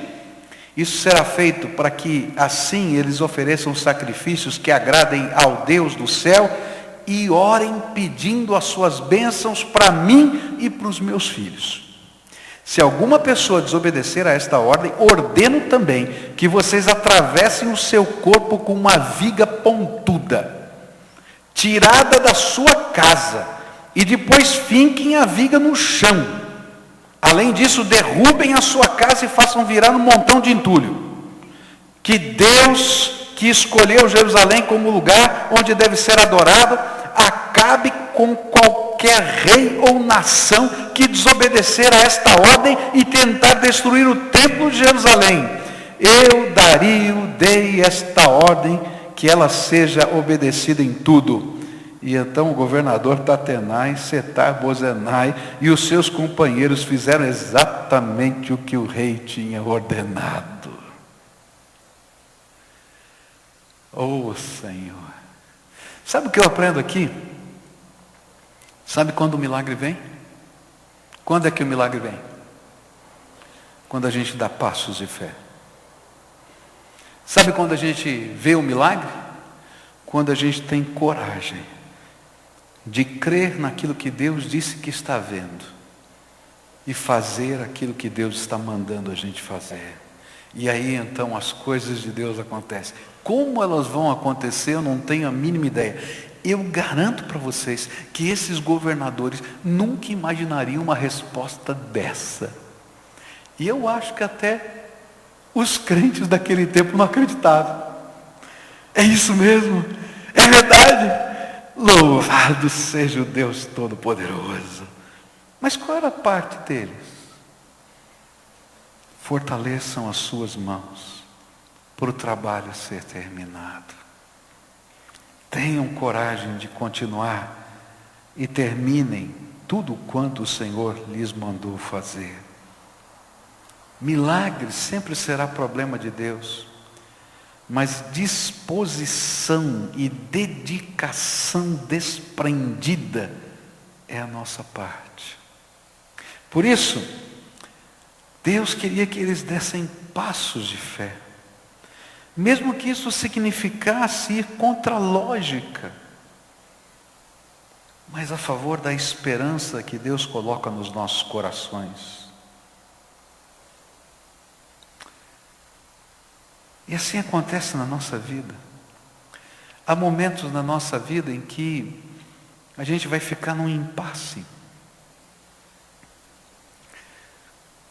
Isso será feito para que assim eles ofereçam sacrifícios que agradem ao Deus do céu e orem pedindo as suas bênçãos para mim e para os meus filhos. Se alguma pessoa desobedecer a esta ordem, ordeno também que vocês atravessem o seu corpo com uma viga pontuda, tirada da sua casa, e depois finquem a viga no chão. Além disso, derrubem a sua casa e façam virar um montão de entulho. Que Deus, que escolheu Jerusalém como lugar onde deve ser adorado, acabe com qualquer rei ou nação que desobedecer a esta ordem e tentar destruir o templo de Jerusalém. Eu, Dario, dei esta ordem, que ela seja obedecida em tudo. E então o governador Tatenai, Setar-Bozenai e os seus companheiros fizeram exatamente o que o rei tinha ordenado. Oh, Senhor! Sabe o que eu aprendo aqui? Sabe quando o milagre vem? Quando é que o milagre vem? Quando a gente dá passos de fé. Sabe quando a gente vê o milagre? Quando a gente tem coragem de crer naquilo que Deus disse que está vendo e fazer aquilo que Deus está mandando a gente fazer. E aí então as coisas de Deus acontecem. Como elas vão acontecer, eu não tenho a mínima ideia. Eu garanto para vocês que esses governadores nunca imaginariam uma resposta dessa. E eu acho que até os crentes daquele tempo não acreditavam. É isso mesmo? É verdade? Louvado seja o Deus Todo-Poderoso. Mas qual era a parte deles? Fortaleçam as suas mãos para o trabalho ser terminado. Tenham coragem de continuar e terminem tudo quanto o Senhor lhes mandou fazer. Milagre sempre será problema de Deus, mas disposição e dedicação desprendida é a nossa parte. Por isso, Deus queria que eles dessem passos de fé, mesmo que isso significasse ir contra a lógica, mas a favor da esperança que Deus coloca nos nossos corações. E assim acontece na nossa vida. Há momentos na nossa vida em que a gente vai ficar num impasse.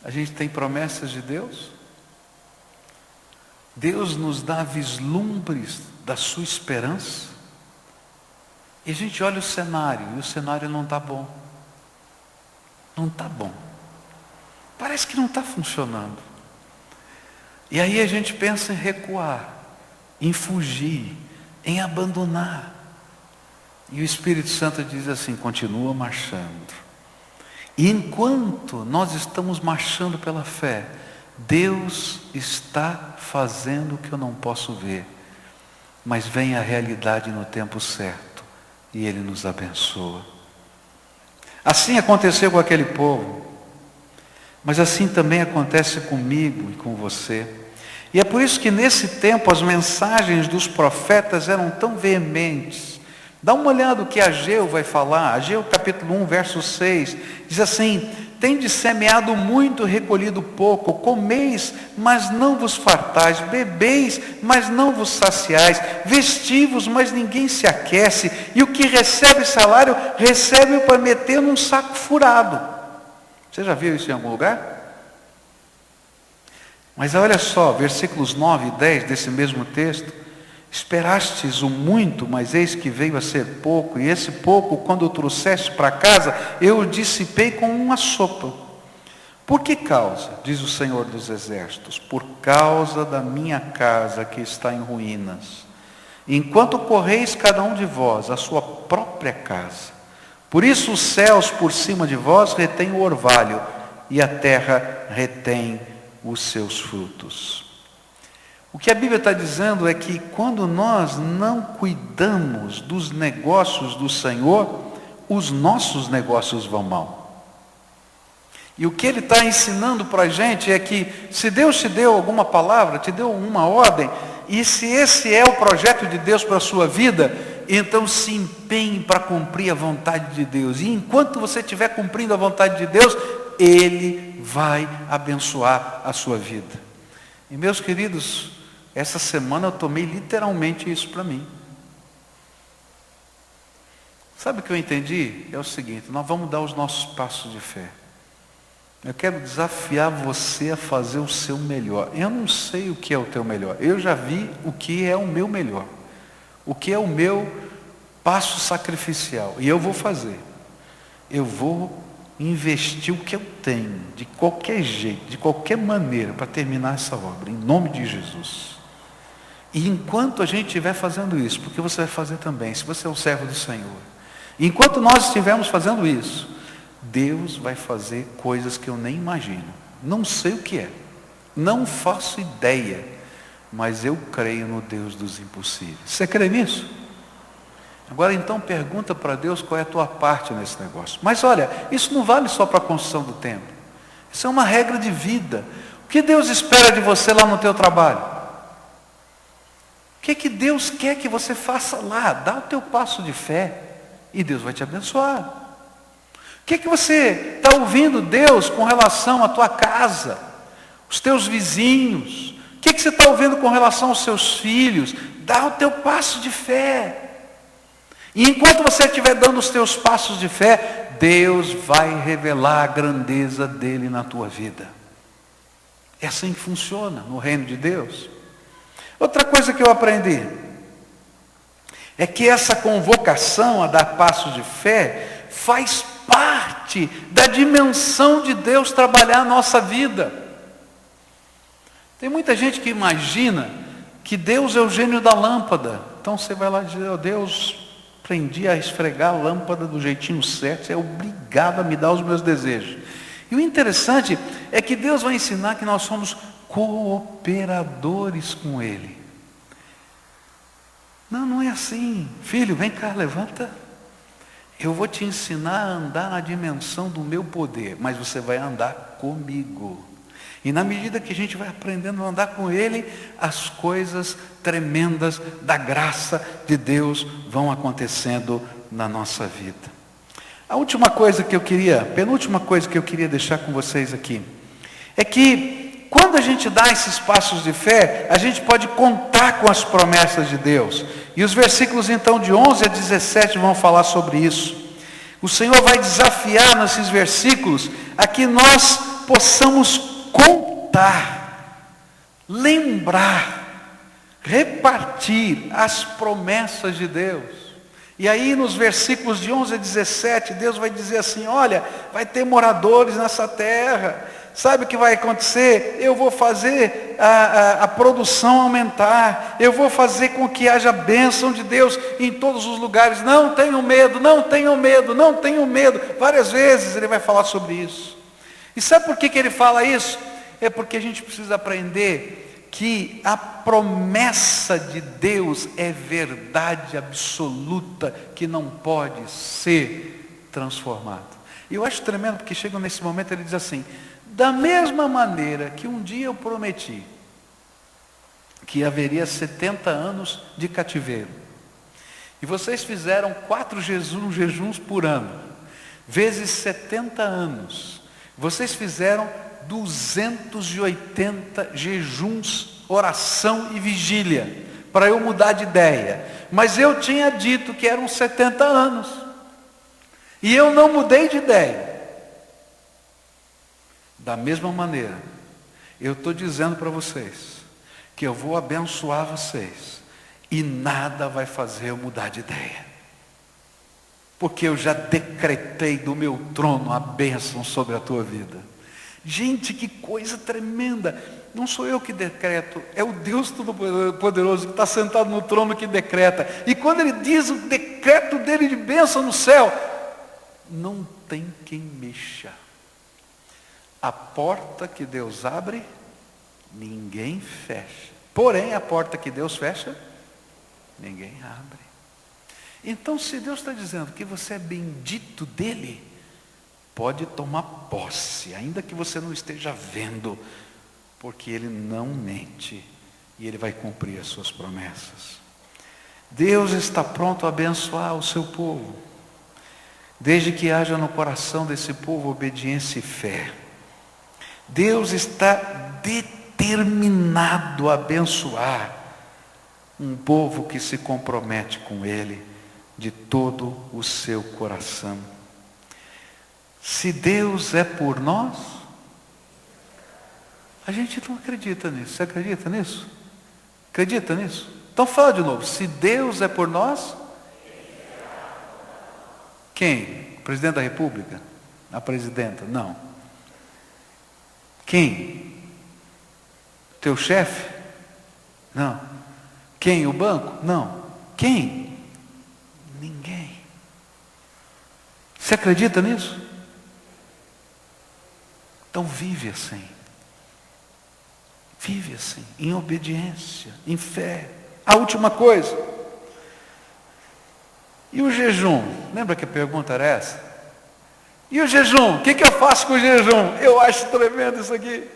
A gente tem promessas de Deus. Deus nos dá vislumbres da sua esperança. E a gente olha o cenário, e o cenário não está bom. Não está bom. Parece que não está funcionando. E aí a gente pensa em recuar, em fugir, em abandonar. E o Espírito Santo diz assim: continua marchando. E enquanto nós estamos marchando pela fé, Deus está fazendo o que eu não posso ver. Mas vem a realidade no tempo certo, e Ele nos abençoa. Assim aconteceu com aquele povo. Mas assim também acontece comigo e com você. E é por isso que nesse tempo as mensagens dos profetas eram tão veementes, Dá uma olhada no que Ageu vai falar. Ageu capítulo 1, verso 6, diz assim: tendes semeado muito, recolhido pouco, comeis, mas não vos fartais, bebeis, mas não vos saciais, vestivos, mas ninguém se aquece, e o que recebe salário, recebe para meter num saco furado. Você já viu isso em algum lugar? Mas olha só, versículos 9 e 10 desse mesmo texto: esperastes o muito, mas eis que veio a ser pouco, e esse pouco, quando o trouxeste para casa, eu o dissipei com uma sopa. Por que causa? Diz o Senhor dos Exércitos: por causa da minha casa que está em ruínas, enquanto correis cada um de vós a sua própria casa. Por isso os céus por cima de vós retêm o orvalho, e a terra retém os seus frutos. O que a Bíblia está dizendo é que quando nós não cuidamos dos negócios do Senhor, os nossos negócios vão mal. E o que Ele está ensinando para a gente é que, se Deus te deu alguma palavra, te deu uma ordem, e se esse é o projeto de Deus para a sua vida, então se empenhe para cumprir a vontade de Deus. E enquanto você estiver cumprindo a vontade de Deus, Ele vai abençoar a sua vida. E meus queridos, essa semana eu tomei literalmente isso para mim. Sabe o que eu entendi? É o seguinte: nós vamos dar os nossos passos de fé. Eu quero desafiar você a fazer o seu melhor. Eu não sei o que é o teu melhor. Eu já vi o que é o meu melhor. O que é o meu passo sacrificial. E eu vou fazer. Eu vou investir o que eu tenho, de qualquer jeito, de qualquer maneira, para terminar essa obra, em nome de Jesus. E enquanto a gente estiver fazendo isso, porque você vai fazer também, se você é um servo do Senhor, enquanto nós estivermos fazendo isso, Deus vai fazer coisas que eu nem imagino. Não sei o que é, não faço ideia, mas eu creio no Deus dos impossíveis. Você crê nisso? Agora então pergunta para Deus qual é a tua parte nesse negócio. Mas olha, isso não vale só para a construção do templo. Isso é uma regra de vida. O que Deus espera de você lá no teu trabalho? O que Deus quer que você faça lá? Dá o teu passo de fé e Deus vai te abençoar. O que você está ouvindo Deus com relação à tua casa, os teus vizinhos? O que você está ouvindo com relação aos seus filhos? Dá o teu passo de fé. E enquanto você estiver dando os teus passos de fé, Deus vai revelar a grandeza dele na tua vida. É assim que funciona no reino de Deus. Outra coisa que eu aprendi é que essa convocação a dar passos de fé faz parte da dimensão de Deus trabalhar a nossa vida. Tem muita gente que imagina que Deus é o gênio da lâmpada. Então você vai lá dizer: oh, Deus, aprendi a esfregar a lâmpada do jeitinho certo, você é obrigado a me dar os meus desejos. E o interessante é que Deus vai ensinar que nós somos cooperadores com Ele. Não é assim. Filho, vem cá, levanta. Eu vou te ensinar a andar na dimensão do meu poder, mas você vai andar comigo. E na medida que a gente vai aprendendo a andar com Ele, as coisas tremendas da graça de Deus vão acontecendo na nossa vida. A penúltima coisa que eu queria deixar com vocês aqui, é que quando a gente dá esses passos de fé, a gente pode contar com as promessas de Deus. E os versículos então de 11 a 17 vão falar sobre isso. O Senhor vai desafiar nesses versículos a que nós possamos contar, lembrar, repartir as promessas de Deus. E aí nos versículos de 11 a 17, Deus vai dizer assim: olha, vai ter moradores nessa terra. Sabe o que vai acontecer? Eu vou fazer a produção aumentar. Eu vou fazer com que haja bênção de Deus em todos os lugares. Não tenham medo, não tenham medo, não tenham medo. Várias vezes Ele vai falar sobre isso. E sabe por que Ele fala isso? É porque a gente precisa aprender que a promessa de Deus é verdade absoluta, que não pode ser transformada. E eu acho tremendo, porque chega nesse momento, Ele diz assim: da mesma maneira que um dia eu prometi que haveria 70 anos de cativeiro, e vocês fizeram 4 jejuns por ano, vezes 70 anos, vocês fizeram 280 jejuns, oração e vigília, para eu mudar de ideia. Mas eu tinha dito que eram 70 anos, e eu não mudei de ideia. Da mesma maneira, eu estou dizendo para vocês, que eu vou abençoar vocês, e nada vai fazer eu mudar de ideia. Porque eu já decretei do meu trono a bênção sobre a tua vida. Gente, que coisa tremenda. Não sou eu que decreto, é o Deus Todo-Poderoso que está sentado no trono que decreta. E quando Ele diz o decreto dele de bênção no céu, não tem quem mexa. A porta que Deus abre, ninguém fecha. Porém, a porta que Deus fecha, ninguém abre. Então, se Deus está dizendo que você é bendito dEle, pode tomar posse, ainda que você não esteja vendo, porque Ele não mente, e Ele vai cumprir as suas promessas. Deus está pronto a abençoar o seu povo, desde que haja no coração desse povo obediência e fé. Deus está determinado a abençoar um povo que se compromete com Ele de todo o seu coração. Se Deus é por nós, a gente não acredita nisso. Você acredita nisso? Acredita nisso? Então fala de novo. Se Deus é por nós, quem? O presidente da República? A presidenta? Não. Quem? Teu chefe? Não. Quem? O banco? Não. Quem? Ninguém. Você acredita nisso? Então vive assim. Vive assim, em obediência, em fé. A última coisa. E o jejum? Lembra que a pergunta era essa? E o jejum? O que eu faço com o jejum? Eu acho tremendo isso aqui.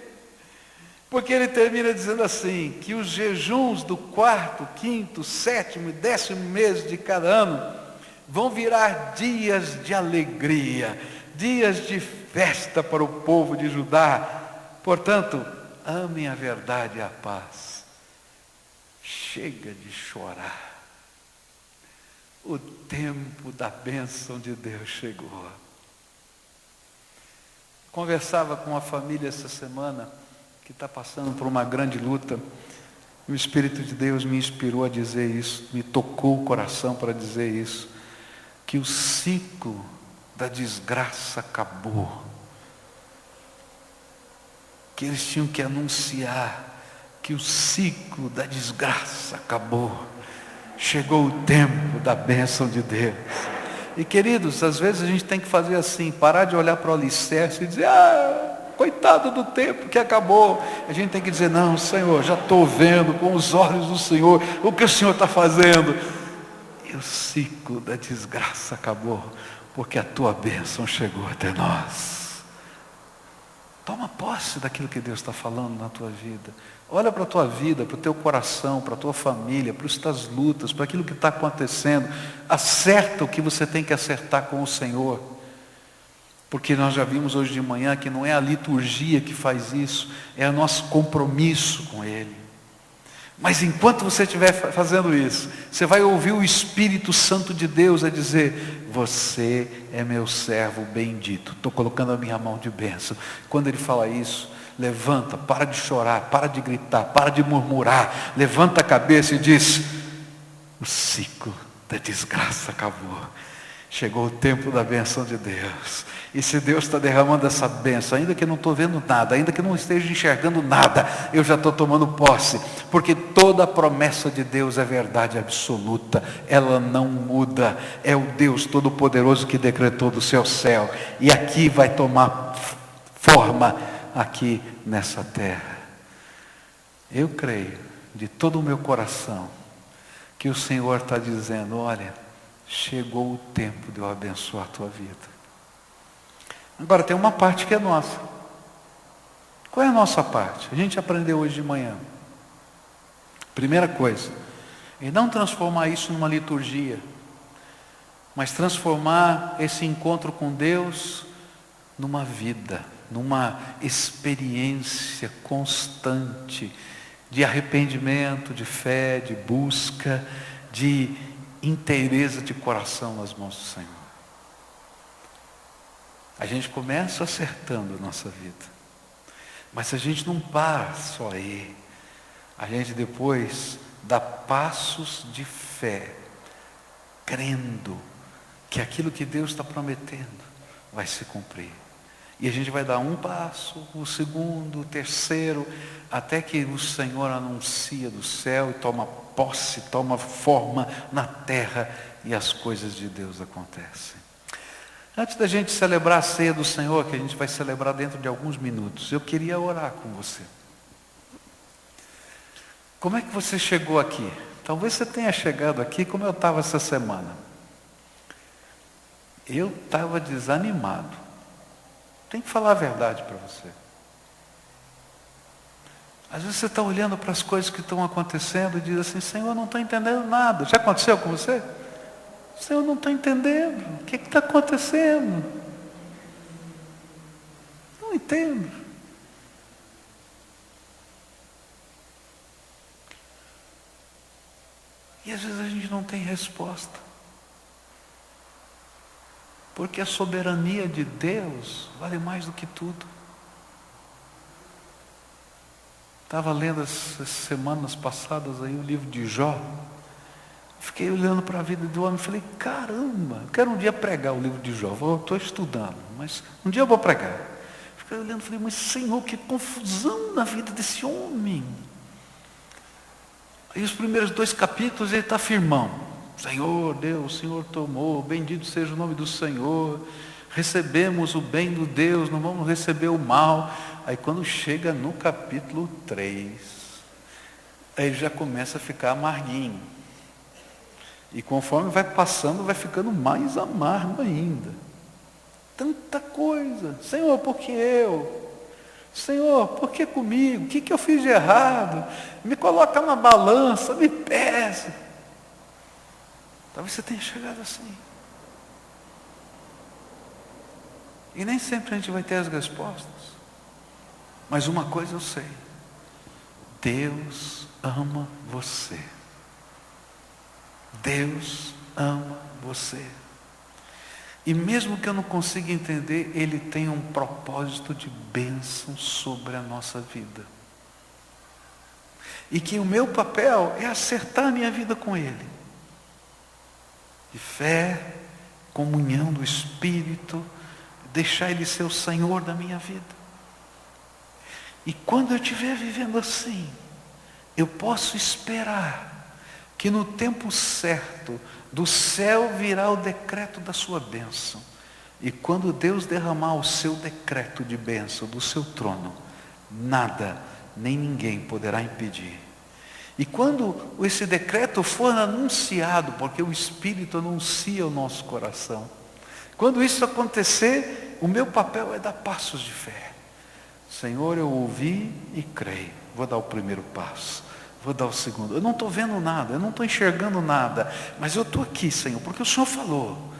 Porque ele termina dizendo assim, que os jejuns do 4º, 5º, 7º e 10º mês de cada ano vão virar dias de alegria, dias de festa para o povo de Judá. Portanto, amem a verdade e a paz. Chega de chorar. O tempo da bênção de Deus chegou. Conversava com uma família essa semana que está passando por uma grande luta. O Espírito de Deus me inspirou a dizer isso, me tocou o coração para dizer isso, que o ciclo da desgraça acabou. Que eles tinham que anunciar que o ciclo da desgraça acabou. Chegou o tempo da bênção de Deus. E queridos, às vezes a gente tem que fazer assim, parar de olhar para o alicerce e dizer, coitado do tempo que acabou. A gente tem que dizer, não, Senhor, já estou vendo com os olhos do Senhor o que o Senhor está fazendo. E o ciclo da desgraça acabou, porque a tua bênção chegou até nós. Toma posse daquilo que Deus está falando na tua vida. Olha para a tua vida, para o teu coração, para a tua família, para as tuas lutas, para aquilo que está acontecendo. Acerta o que você tem que acertar com o Senhor. Porque nós já vimos hoje de manhã que não é a liturgia que faz isso, é o nosso compromisso com Ele. Mas enquanto você estiver fazendo isso, você vai ouvir o Espírito Santo de Deus a dizer, você é meu servo bendito, estou colocando a minha mão de bênção. Quando Ele fala isso, levanta, para de chorar, para de gritar, para de murmurar, levanta a cabeça e diz, o ciclo da desgraça acabou. Chegou o tempo da bênção de Deus. E se Deus está derramando essa bênção, ainda que eu não estou vendo nada, ainda que eu não esteja enxergando nada, eu já estou tomando posse. Porque toda a promessa de Deus é verdade absoluta. Ela não muda. É o Deus Todo-Poderoso que decretou do seu céu. E aqui vai tomar forma, aqui nessa terra. Eu creio, de todo o meu coração, que o Senhor está dizendo, olha, chegou o tempo de eu abençoar a tua vida. Agora tem uma parte que é nossa. Qual é a nossa parte? A gente aprendeu hoje de manhã. Primeira coisa, E não transformar isso numa liturgia, mas transformar esse encontro com Deus numa vida, numa experiência constante de arrependimento, de fé, de busca, de inteireza de coração nas mãos do Senhor. A gente começa acertando a nossa vida, mas a gente não para só aí. A gente depois dá passos de fé, crendo que aquilo que Deus está prometendo vai se cumprir. E a gente vai dar um passo, o segundo, o terceiro, até que o Senhor anuncia do céu e toma posse, toma forma na terra e as coisas de Deus acontecem. Antes da gente celebrar a ceia do Senhor, que a gente vai celebrar dentro de alguns minutos, eu queria orar com você. Como é que você chegou aqui? Talvez você tenha chegado aqui como eu estava essa semana. Eu estava desanimado. Tem que falar a verdade para você. Às vezes você está olhando para as coisas que estão acontecendo e diz assim, Senhor, eu não estou entendendo nada. Já aconteceu com você? Senhor, eu não estou entendendo. O que está acontecendo? Não entendo. E às vezes a gente não tem resposta. Porque a soberania de Deus vale mais do que tudo. Estava lendo essas semanas passadas aí o livro de Jó. Fiquei olhando para a vida do homem e falei, caramba, eu quero um dia pregar o livro de Jó. Estou estudando, mas um dia eu vou pregar. Fiquei olhando e falei, mas Senhor, que confusão na vida desse homem. Aí os primeiros 2 capítulos ele está firmão. Senhor, Deus, o Senhor tomou, bendito seja o nome do Senhor. Recebemos o bem do Deus, não vamos receber o mal. Aí quando chega no capítulo 3, aí ele já começa a ficar amarguinho. E conforme vai passando, vai ficando mais amargo ainda. Tanta coisa. Senhor, por que eu? Senhor, por que comigo? O que eu fiz de errado? Me coloca na balança, me pesa. Talvez você tenha chegado assim. E nem sempre a gente vai ter as respostas. Mas uma coisa eu sei. Deus ama você. Deus ama você. E mesmo que eu não consiga entender, Ele tem um propósito de bênção sobre a nossa vida. E que o meu papel é acertar a minha vida com Ele. De fé, comunhão do Espírito, deixar Ele ser o Senhor da minha vida. E quando eu estiver vivendo assim, eu posso esperar que no tempo certo, do céu virá o decreto da sua bênção. E quando Deus derramar o seu decreto de bênção do seu trono, nada, nem ninguém poderá impedir. E quando esse decreto for anunciado, porque o Espírito anuncia o nosso coração, quando isso acontecer, o meu papel é dar passos de fé. Senhor, eu ouvi e creio. Vou dar o primeiro passo. Vou dar o segundo. Eu não estou vendo nada, eu não estou enxergando nada, mas eu estou aqui, Senhor, porque o Senhor falou.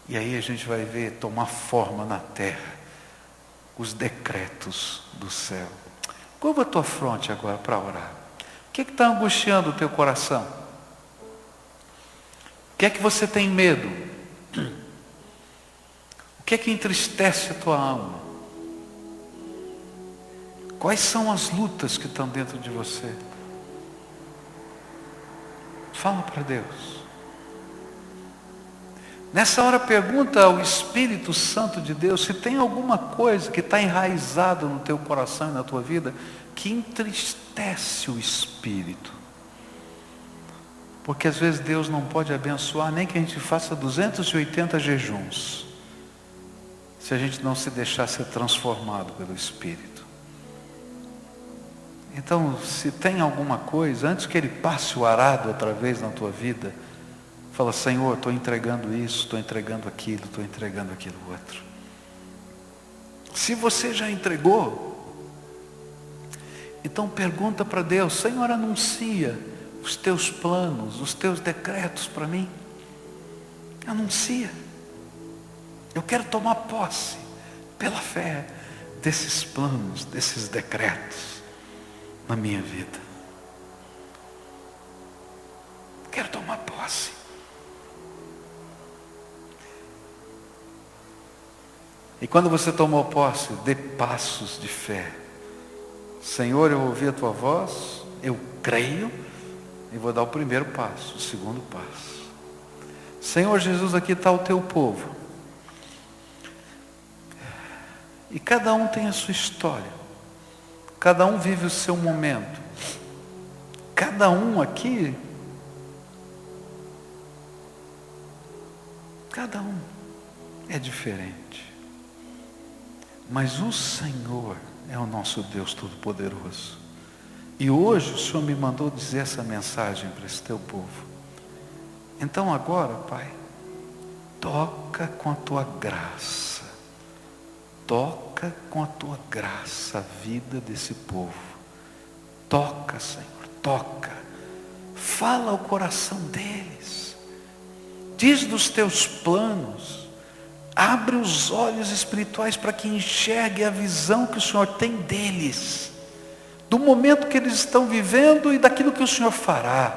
E aí a gente vai ver tomar forma na terra os decretos do céu. Curva a tua fronte agora para orar. O que está angustiando o teu coração? O que é que você tem medo? O que é que entristece a tua alma? Quais são as lutas que estão dentro de você? Fala para Deus. Nessa hora pergunta ao Espírito Santo de Deus se tem alguma coisa que está enraizada no teu coração e na tua vida que entristece o Espírito. Porque às vezes Deus não pode abençoar nem que a gente faça 280 jejuns, se a gente não se deixar ser transformado pelo Espírito. Então, se tem alguma coisa, antes que Ele passe o arado outra vez na tua vida, fala, Senhor, estou entregando isso, estou entregando aquilo outro. Se você já entregou, então pergunta para Deus, Senhor, anuncia os teus planos, os teus decretos para mim. Anuncia. Eu quero tomar posse, pela fé, desses planos, desses decretos na minha vida. Quero tomar posse. E quando você tomou posse, dê passos de fé. Senhor, eu ouvi a tua voz, eu creio, e vou dar o primeiro passo, o segundo passo. Senhor Jesus, aqui está o teu povo. E cada um tem a sua história. Cada um vive o seu momento. Cada um aqui, cada um é diferente. Mas o Senhor é o nosso Deus Todo-Poderoso. E hoje o Senhor me mandou dizer essa mensagem para esse teu povo. Então agora, Pai, toca com a tua graça. Toca com a tua graça a vida desse povo. Toca, Senhor, toca. Fala ao coração deles. Diz dos teus planos. Abre os olhos espirituais para que enxergue a visão que o Senhor tem deles. Do momento que eles estão vivendo e daquilo que o Senhor fará.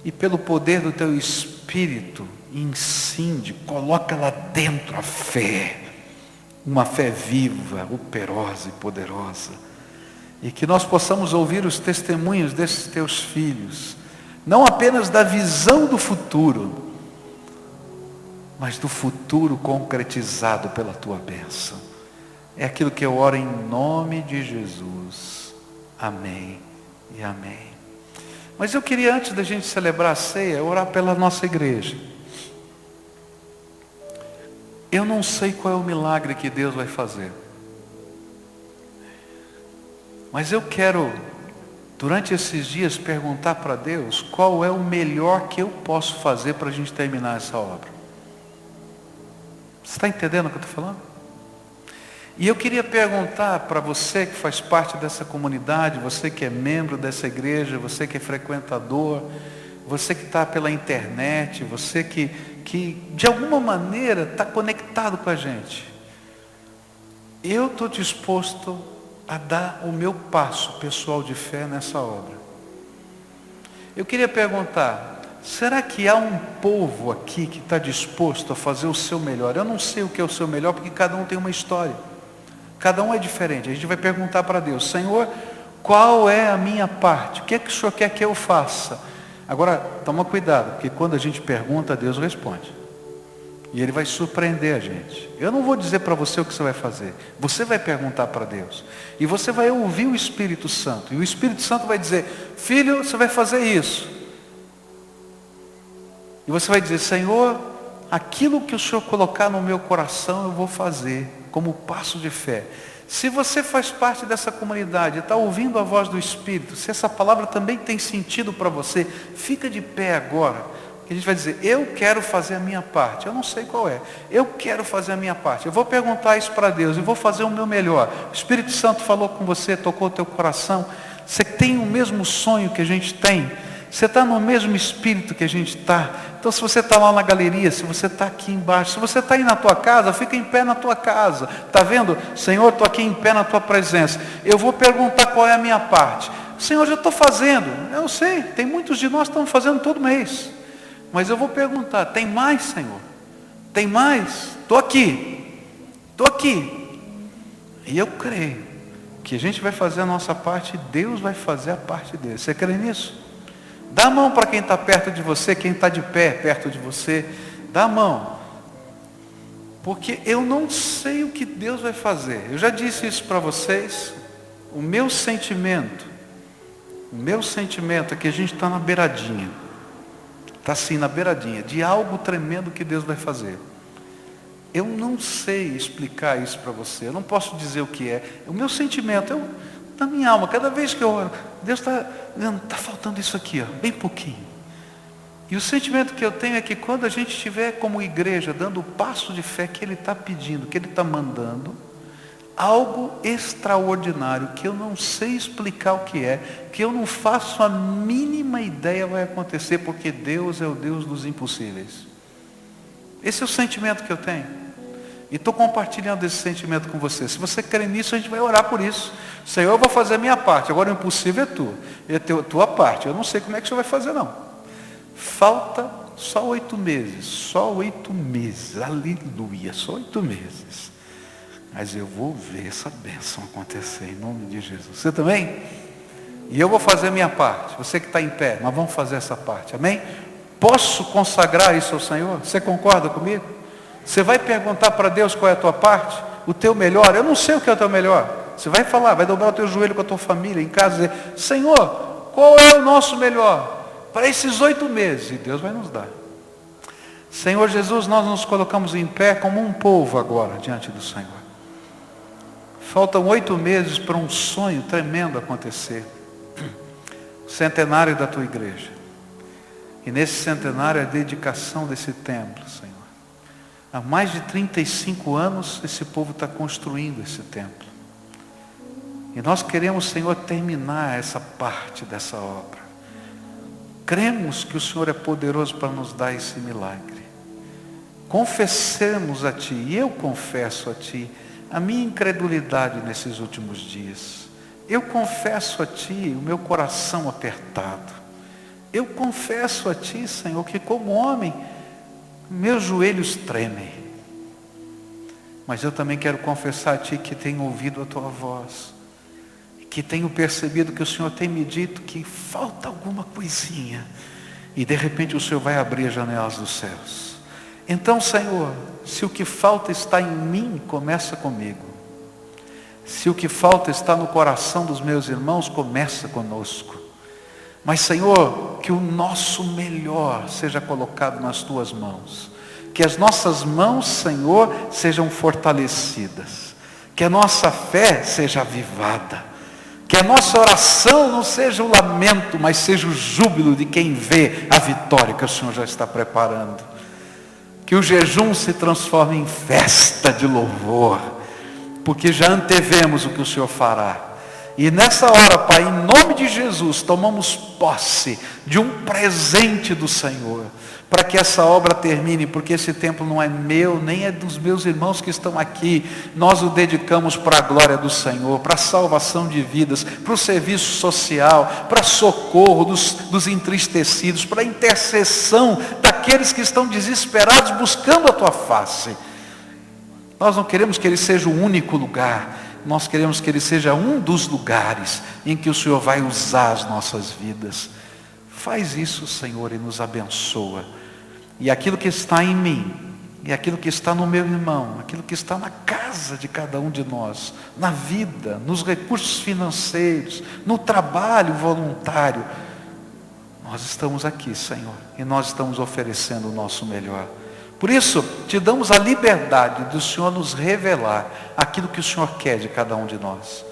E pelo poder do teu Espírito, incide, coloca lá dentro a fé. Uma fé viva, operosa e poderosa. E que nós possamos ouvir os testemunhos desses teus filhos. Não apenas da visão do futuro, mas do futuro concretizado pela tua bênção. É aquilo que eu oro em nome de Jesus. Amém e amém. Mas eu queria, antes da gente celebrar a ceia, orar pela nossa igreja. Eu não sei qual é o milagre que Deus vai fazer. Mas eu quero, durante esses dias, perguntar para Deus qual é o melhor que eu posso fazer para a gente terminar essa obra. Você está entendendo o que eu estou falando? E eu queria perguntar para você que faz parte dessa comunidade, você que é membro dessa igreja, você que é frequentador, você que está pela internet, você que de alguma maneira está conectado com a gente. Eu estou disposto a dar o meu passo pessoal de fé nessa obra. Eu queria perguntar, será que há um povo aqui que está disposto a fazer o seu melhor? Eu não sei o que é o seu melhor, porque cada um tem uma história. Cada um é diferente. A gente vai perguntar para Deus, Senhor, qual é a minha parte? O que é que o Senhor quer que eu faça? Agora, toma cuidado, porque quando a gente pergunta, Deus responde. E Ele vai surpreender a gente. Eu não vou dizer para você o que você vai fazer. Você vai perguntar para Deus. E você vai ouvir o Espírito Santo. E o Espírito Santo vai dizer, filho, você vai fazer isso. E você vai dizer, Senhor, aquilo que o Senhor colocar no meu coração, eu vou fazer, como passo de fé. Se você faz parte dessa comunidade, está ouvindo a voz do Espírito, se essa palavra também tem sentido para você, fica de pé agora, que a gente vai dizer, eu quero fazer a minha parte, eu não sei qual é, eu quero fazer a minha parte, eu vou perguntar isso para Deus, eu vou fazer o meu melhor. O Espírito Santo falou com você, tocou o teu coração, você tem o mesmo sonho que a gente tem, você está no mesmo espírito que a gente está. Então se você está lá na galeria, se você está aqui embaixo, se você está aí na tua casa, fica em pé na tua casa. Está vendo? Senhor, estou aqui em pé na tua presença. Eu vou perguntar qual é a minha parte. Senhor, já estou fazendo. Eu sei, tem muitos de nós que estão fazendo todo mês. Mas eu vou perguntar, tem mais, Senhor? Tem mais? Estou aqui. Estou aqui. E eu creio que a gente vai fazer a nossa parte e Deus vai fazer a parte dele. Você crê nisso? Dá a mão para quem está perto de você, quem está de pé perto de você. Dá a mão. Porque eu não sei o que Deus vai fazer. Eu já disse isso para vocês. O meu sentimento é que a gente está na beiradinha. Está assim, na beiradinha, de algo tremendo que Deus vai fazer. Eu não sei explicar isso para você. Eu não posso dizer o que é. O meu sentimento, na minha alma, cada vez que eu oro, Deus está dizendo, está faltando isso aqui, ó, bem pouquinho. E o sentimento que eu tenho é que quando a gente estiver como igreja, dando o passo de fé que Ele está pedindo, que Ele está mandando, algo extraordinário, que eu não sei explicar o que é, que eu não faço a mínima ideia vai acontecer, porque Deus é o Deus dos impossíveis. Esse é o sentimento que eu tenho. E estou compartilhando esse sentimento com você. Se você crê nisso, a gente vai orar por isso. Senhor, eu vou fazer a minha parte, agora o impossível é tu. É a tua parte. Eu não sei como é que o Senhor vai fazer, não. Falta só 8 meses. Só 8 meses. Aleluia. Só 8 meses. Mas eu vou ver essa bênção acontecer em nome de Jesus. Você também? E eu vou fazer a minha parte. Você que está em pé, nós vamos fazer essa parte. Amém? Posso consagrar isso ao Senhor? Você concorda comigo? Você vai perguntar para Deus qual é a tua parte? O teu melhor? Eu não sei o que é o teu melhor. Você vai falar, vai dobrar o teu joelho com a tua família em casa e dizer, Senhor, qual é o nosso melhor? Para esses 8 meses. E Deus vai nos dar. Senhor Jesus, nós nos colocamos em pé como um povo agora diante do Senhor. Faltam 8 meses para um sonho tremendo acontecer. O centenário da tua igreja. E nesse centenário a dedicação desse templo, Senhor. Há mais de 35 anos esse povo está construindo esse templo. E nós queremos, Senhor, terminar essa parte dessa obra. Cremos que o Senhor é poderoso para nos dar esse milagre. Confessemos a Ti, e eu confesso a Ti, a minha incredulidade nesses últimos dias. Eu confesso a Ti o meu coração apertado. Eu confesso a Ti, Senhor, que como homem, meus joelhos tremem. Mas eu também quero confessar a Ti que tenho ouvido a Tua voz. Que tenho percebido que o Senhor tem me dito que falta alguma coisinha. E de repente o Senhor vai abrir as janelas dos céus. Então, Senhor, se o que falta está em mim, começa comigo. Se o que falta está no coração dos meus irmãos, começa conosco. Mas, Senhor, que o nosso melhor seja colocado nas Tuas mãos. Que as nossas mãos, Senhor, sejam fortalecidas. Que a nossa fé seja avivada. Que a nossa oração não seja o lamento, mas seja o júbilo de quem vê a vitória que o Senhor já está preparando. Que o jejum se transforme em festa de louvor, porque já antevemos o que o Senhor fará. E nessa hora, Pai, em nome de Jesus, tomamos posse de um presente do Senhor, para que essa obra termine, porque esse templo não é meu, nem é dos meus irmãos que estão aqui. Nós o dedicamos para a glória do Senhor, para a salvação de vidas, para o serviço social, para socorro dos entristecidos, para a intercessão daqueles que estão desesperados buscando a Tua face. Nós não queremos que ele seja o único lugar, nós queremos que ele seja um dos lugares em que o Senhor vai usar as nossas vidas. Faz isso, Senhor, e nos abençoa. E aquilo que está em mim, e aquilo que está no meu irmão, aquilo que está na casa de cada um de nós, na vida, nos recursos financeiros, no trabalho voluntário, nós estamos aqui, Senhor, e nós estamos oferecendo o nosso melhor. Por isso, te damos a liberdade do Senhor nos revelar aquilo que o Senhor quer de cada um de nós.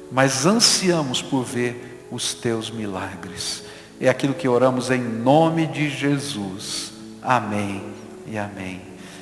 Mas ansiamos por ver os Teus milagres. É aquilo que oramos em nome de Jesus. Amém e amém.